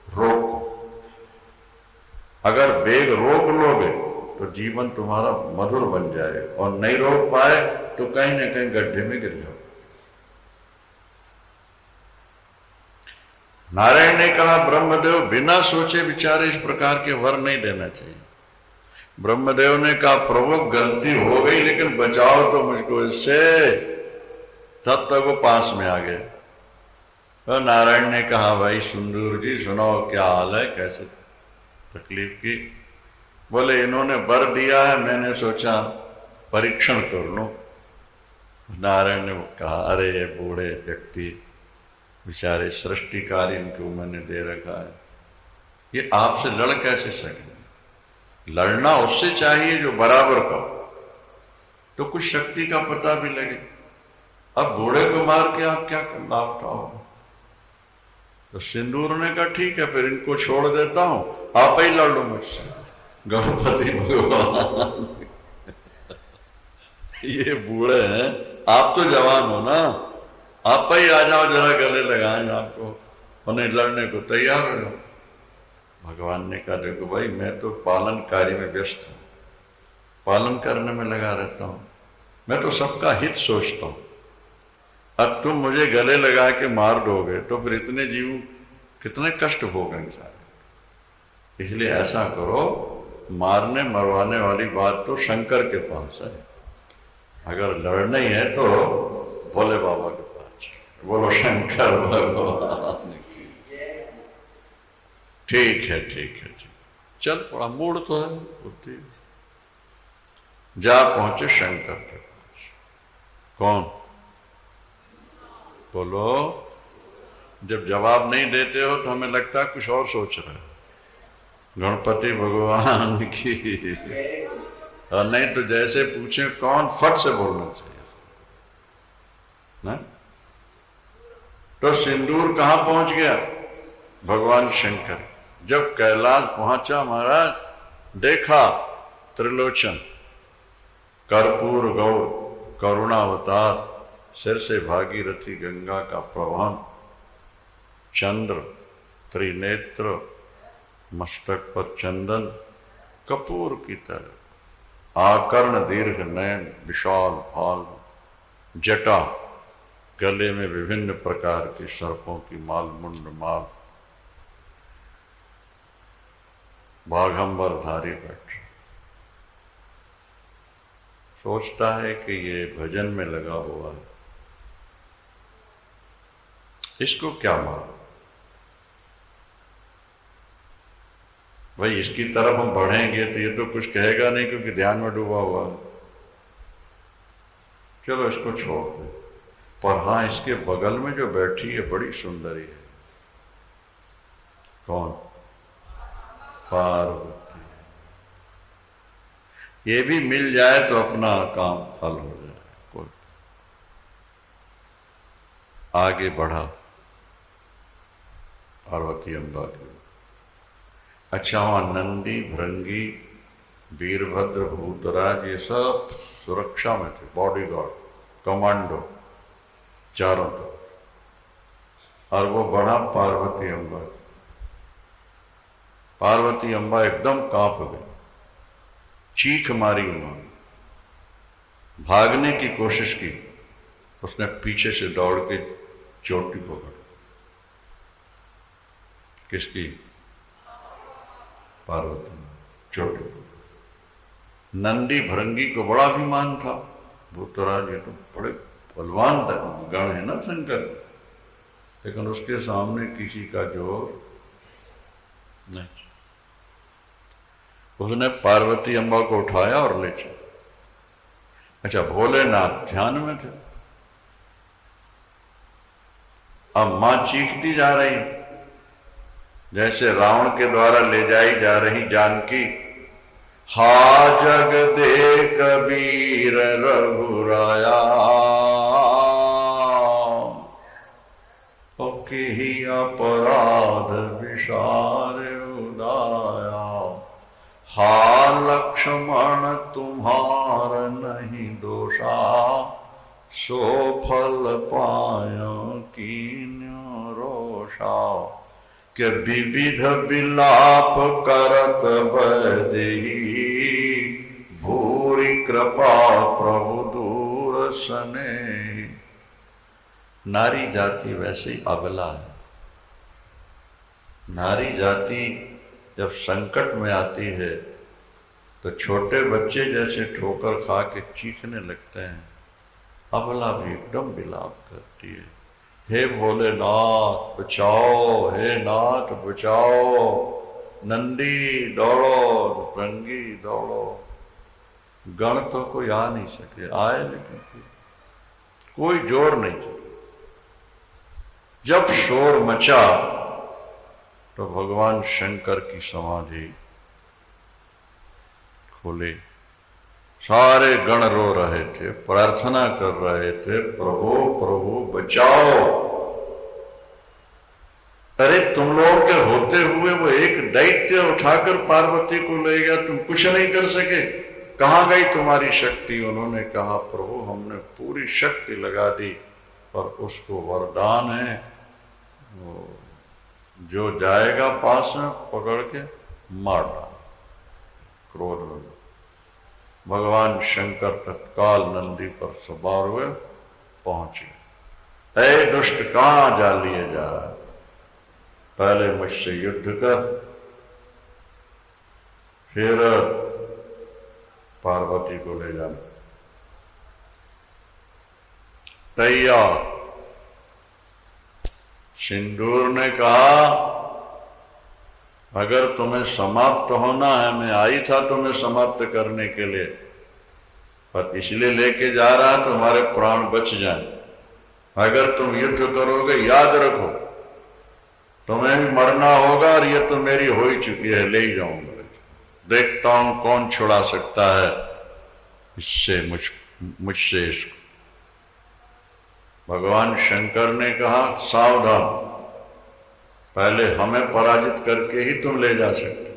रोको। अगर वेग रोक लोगे तो जीवन तुम्हारा मधुर बन जाए, और नहीं रोक पाए तो कहीं न कहीं गड्ढे में गिर जाओ। नारायण ने कहा ब्रह्मदेव बिना सोचे विचारे इस प्रकार के वर नहीं देना चाहिए। ब्रह्मदेव ने कहा प्रभु गलती हो गई, लेकिन बचाओ तो मुझको इससे। तब तक वो पास में आ गए। तो नारायण ने कहा भाई सुंदूर जी सुनो, क्या हाल है, कैसे तकलीफ की? बोले इन्होंने वर दिया है, मैंने सोचा परीक्षण कर लूं। नारायण ने कहा अरे ये बूढ़े व्यक्ति बेचारे, सृष्टि कार्य इनको मैंने दे रखा है, ये आपसे लड़ कैसे सके? लड़ना उससे चाहिए जो बराबर का, तो कुछ शक्ति का पता भी लगे। अब बूढ़े को मार के आप क्या लाभ उठाओगे? तो सिंदूर ने कहा ठीक है, फिर इनको छोड़ देता हूं, आप ही लड़ लो मुझसे। गणपति भगवान ये बूढ़े हैं, आप तो जवान हो ना, आप ही आ जाओ, जरा गले लगाएं आपको, उन्हें लड़ने को तैयार हो जाओ। भगवान ने कहा देखो भाई, मैं तो पालन कार्य में व्यस्त हूं, पालन करने में लगा रहता हूं, मैं तो सबका हित सोचता हूं। अब तुम मुझे गले लगा के मार दोगे तो फिर इतने जीव कितने कष्ट भोगेंगे सारे। इसलिए ऐसा करो, मारने मरवाने वाली बात तो शंकर के पास है, अगर लड़ना ही है तो भोले बाबा के पास। बोलो शंकर भगवान की। ठीक है ठीक है, चल पड़ा, मूड तो है बुद्धि। जा पहुंचे शंकर के पास। कौन? बोलो। जब जवाब नहीं देते हो तो हमें लगता है कुछ और सोच रहे हो। गणपति भगवान की। और नहीं तो जैसे पूछे कौन, फट से बोलना चाहिए ना। तो सिंदूर कहां पहुंच गया? भगवान शंकर। जब कैलाश पहुंचा महाराज, देखा त्रिलोचन, कर्पूर गौर, करुणावतार, सिर से भागीरथी गंगा का प्रवाहन, चंद्र त्रिनेत्र, मस्तक पर चंदन कपूर की तरह, आकर्ण दीर्घ नयन, विशाल भाल, जटा गले में विभिन्न प्रकार के सर्पों की माल, मुंड माल, बाघंबर धारी बैठ, सोचता है कि ये भजन में लगा हुआ है, इसको क्या मालूम। भाई इसकी तरफ हम बढ़ेंगे तो ये तो कुछ कहेगा नहीं क्योंकि ध्यान में डूबा हुआ है, चलो इसको छोड़ दे। पर हाँ, इसके बगल में जो बैठी है बड़ी सुंदरी है। कौन? पार्वती। ये भी मिल जाए तो अपना काम हल हो जाए। कोई आगे बढ़ा पार्वती अम्बा की। अच्छा, वहां नंदी, भृंगी, वीरभद्र, भूतराज ये सब सुरक्षा में थे, बॉडीगार्ड, कमांडो चारों तरफ। और वो बढ़ा पार्वती अम्बा। पार्वती अम्बा एकदम कांप गई, चीख मारी उन्होंने, भागने की कोशिश की। उसने पीछे से दौड़ के चोटी पकड़। किसकी? पार्वती चोटी। नंदी भृंगी को बड़ा अभिमान था, भूतराज ये तो बड़े बलवान गण है ना शंकर, लेकिन उसके सामने किसी का जोर नहीं। उसने पार्वती अम्बा को उठाया और ले चला। अच्छा, भोलेनाथ ध्यान में थे। अब मां चीखती जा रही, जैसे रावण के द्वारा ले जाई जा रही जानकी। हा जग दे कबीर रघुराया, ही अपराध विशार उदाया। हा लक्ष्मण तुम्हार नहीं दोषा, सो फल पाया कीन्य रोषा। के विविध विलाप करत बदेही, भूरि कृपा प्रभु दूर सने। नारी जाति वैसे ही अबला है। नारी जाति जब संकट में आती है तो छोटे बच्चे जैसे ठोकर खा के चीखने लगते हैं, अबला भी एकदम विलाप करती है, हे भोलेनाथ बचाओ, हे नाथ बचाओ। नंदी दौड़ो, भृंगी दौड़ो, गण तो कोई आ नहीं सके, आए लेकिन कोई जोर नहीं चला। जब शोर मचा तो भगवान शंकर की समाधि खोले। सारे गण रो रहे थे, प्रार्थना कर रहे थे, प्रभु प्रभु बचाओ। अरे तुम लोगों के होते हुए वो एक दैत्य उठाकर पार्वती को ले गया, तुम कुछ नहीं कर सके, कहां गई तुम्हारी शक्ति? उन्होंने कहा, प्रभु हमने पूरी शक्ति लगा दी, पर उसको वरदान है, जो जाएगा पास में पकड़ के मार डाल। क्रोध में भगवान शंकर तत्काल नंदी पर सवार हुए, पहुंचे। ऐ दुष्ट, कहां जा लिए जा रहा है? पहले मुझसे युद्ध कर, फिर पार्वती को ले जाना। तैयार। सिंदूर ने कहा, अगर तुम्हें समाप्त होना है, मैं आई था तुम्हें समाप्त करने के लिए, पर इसलिए लेके जा रहा तुम्हारे प्राण बच जाए। अगर तुम युद्ध करोगे, याद रखो तुम्हें भी मरना होगा, और ये तो मेरी हो ही चुकी है, ले ही जाऊंगा। देखता हूं कौन छुड़ा सकता है इससे मुझसे इसको। भगवान शंकर ने कहा, सावधान, पहले हमें पराजित करके ही तुम ले जा सकते।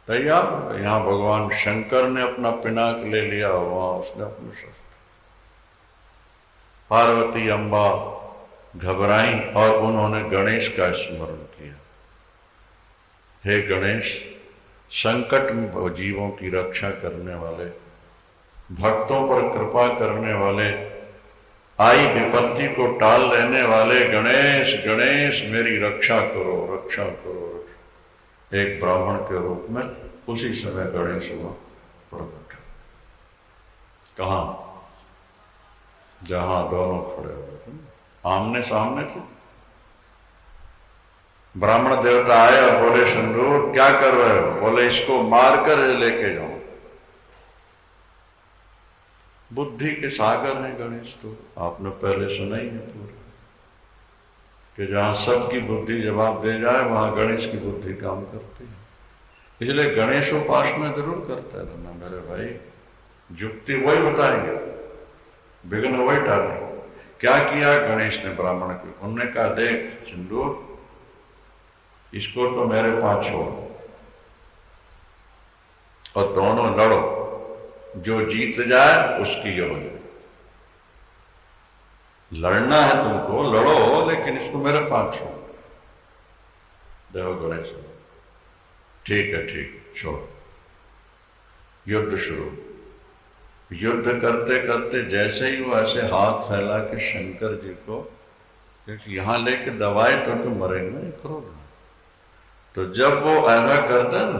तैयार। यहां भगवान शंकर ने अपना पिनाक ले लिया, वहां उसने अपने शस्त्र। पार्वती अम्बा घबराई और उन्होंने गणेश का स्मरण किया। हे गणेश, संकट में जीवों की रक्षा करने वाले, भक्तों पर कृपा करने वाले, आई विपत्ति को टाल लेने वाले गणेश गणेश मेरी रक्षा करो रक्षा करो। एक ब्राह्मण के रूप में उसी समय गणेश हुआ प्रकट। कहां? जहां दोनों खड़े हुए थे, आमने सामने थे। ब्राह्मण देवता आए और बोले सिंदूर क्या कर रहे हो? बोले इसको मारकर लेके जाओ। बुद्धि के सागर हैं गणेश। तो आपने पहले सुना ही है पूरा कि जहां सबकी बुद्धि जवाब दे जाए वहां गणेश की बुद्धि काम करती है। इसलिए गणेश उपासना जरूर करता रहना मेरे भाई। युक्ति वही बताएंगे, विघ्न वही डालेंगे। क्या किया गणेश ने ब्राह्मण को? उन्होंने कहा देख सिंदूर, इसको तो मेरे पास छोड़ और दोनों लड़ो, जो जीत जाए उसकी ये हो जाए। लड़ना है तुमको लड़ो, लेकिन इसको मेरे पास छोड़। देखो गणेश ठीक है छोड़। युद्ध शुरू। युद्ध करते करते जैसे ही वो ऐसे हाथ फैला के शंकर जी को यहां लेके दबाए तो तुम मरेंगे नहीं, करोगे। तो जब वो ऐसा करते ना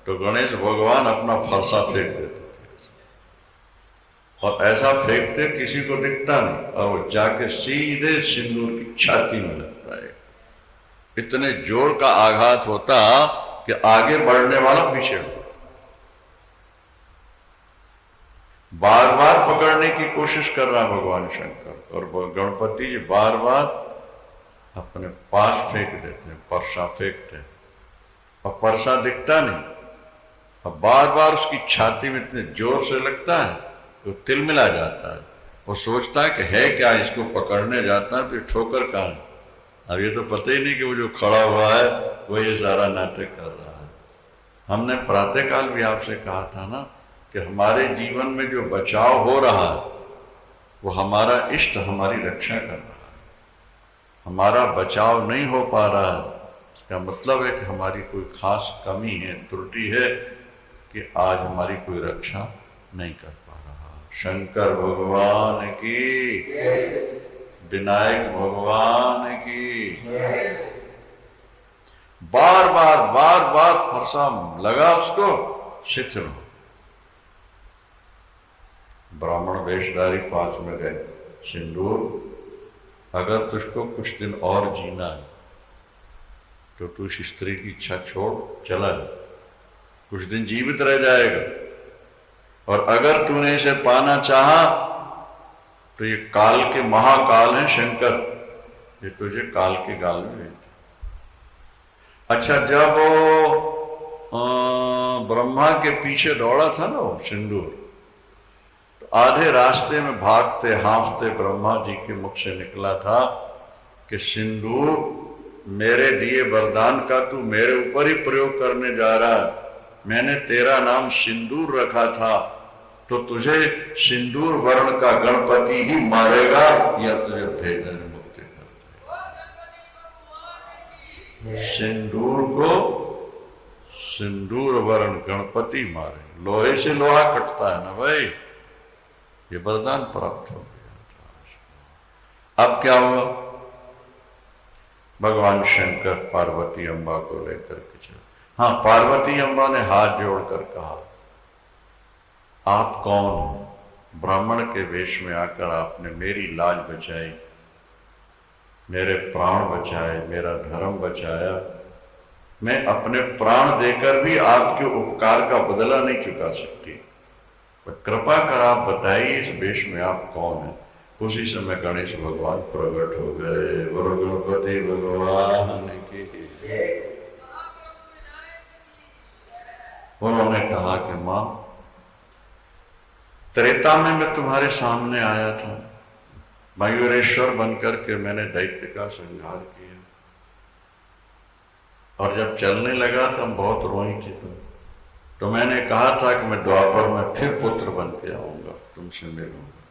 तो गणेश भगवान अपना फरसा फेंक देते और ऐसा फेंकते किसी को दिखता नहीं और वो जाके सीधे सिंदूर की छाती में लगता है। इतने जोर का आघात होता कि आगे बढ़ने वाला पीछे हो। बार बार पकड़ने की कोशिश कर रहा भगवान शंकर और गणपति जी बार बार अपने पास फेंक देते हैं, परसा फेंकते हैं और परसा दिखता नहीं। और बार बार उसकी छाती में इतने जोर से लगता है तो तिलमिला जाता है। वो सोचता है कि है क्या, इसको पकड़ने जाता है तो ठोकर कहां है। अब ये तो पता ही नहीं कि वो जो खड़ा हुआ है वो ये सारा नाटक कर रहा है। हमने प्रातःकाल भी आपसे कहा था ना कि हमारे जीवन में जो बचाव हो रहा है वो हमारा इष्ट हमारी रक्षा कर रहा है। हमारा बचाव नहीं हो पा रहा है, इसका मतलब है कि हमारी कोई खास कमी है, त्रुटि है कि आज हमारी कोई रक्षा नहीं कर पा रहा। शंकर भगवान की, विनायक भगवान की। बार बार फरसा लगा उसको, शिथिल हो। ब्राह्मण वेशधारी पास में गए, सिंदूर अगर तुझको कुछ दिन और जीना है तो तू इस स्त्री की इच्छा छोड़ चला जा, कुछ दिन जीवित रह जाएगा। और अगर तूने इसे पाना चाहा तो ये काल के महाकाल हैं शंकर, ये तुझे काल के गाल में भेज। अच्छा, जब ब्रह्मा के पीछे दौड़ा था ना वो सिंदूर, आधे रास्ते में भागते हाँफते ब्रह्मा जी के मुख से निकला था कि सिंदूर मेरे दिए वरदान का तू मेरे ऊपर ही प्रयोग करने जा रहा है। मैंने तेरा नाम सिंदूर रखा था तो तुझे सिंदूर वर्ण का गणपति ही मारेगा या तुझे भेदन मुक्ति कर देगा। सिंदूर को सिंदूर वर्ण गणपति मारे। लोहे से लोहा कटता है ना भाई, ये वरदान प्राप्त हो गया। अब क्या हुआ? भगवान शंकर पार्वती अम्बा को लेकर के चले। हाँ, पार्वती अम्बा ने हाथ जोड़कर कहा, आप कौन हो? ब्राह्मण के वेश में आकर आपने मेरी लाज बचाई, मेरे प्राण बचाए, मेरा धर्म बचाया। मैं अपने प्राण देकर भी आपके उपकार का बदला नहीं चुका सकती, पर कृपा कर आप बताइए इस वेश में आप कौन है। उसी समय गणेश भगवान प्रकट हो गए। गुरु गणपति भगवान की। उन्होंने कहा कि मां, त्रेता में मैं तुम्हारे सामने आया था, मयूरेश्वर बनकर के मैंने दैत्य का संहार किया और जब चलने लगा तो हम बहुत रोई थी। तो मैंने कहा था कि मैं द्वापर में फिर पुत्र बन के आऊंगा, तुमसे मिलूंगा।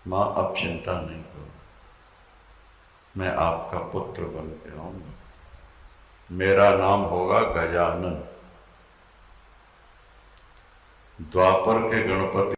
मां, अब चिंता नहीं करो, मैं आपका पुत्र बन के आऊंगा। मेरा नाम होगा गजानन। द्वापर के गणपति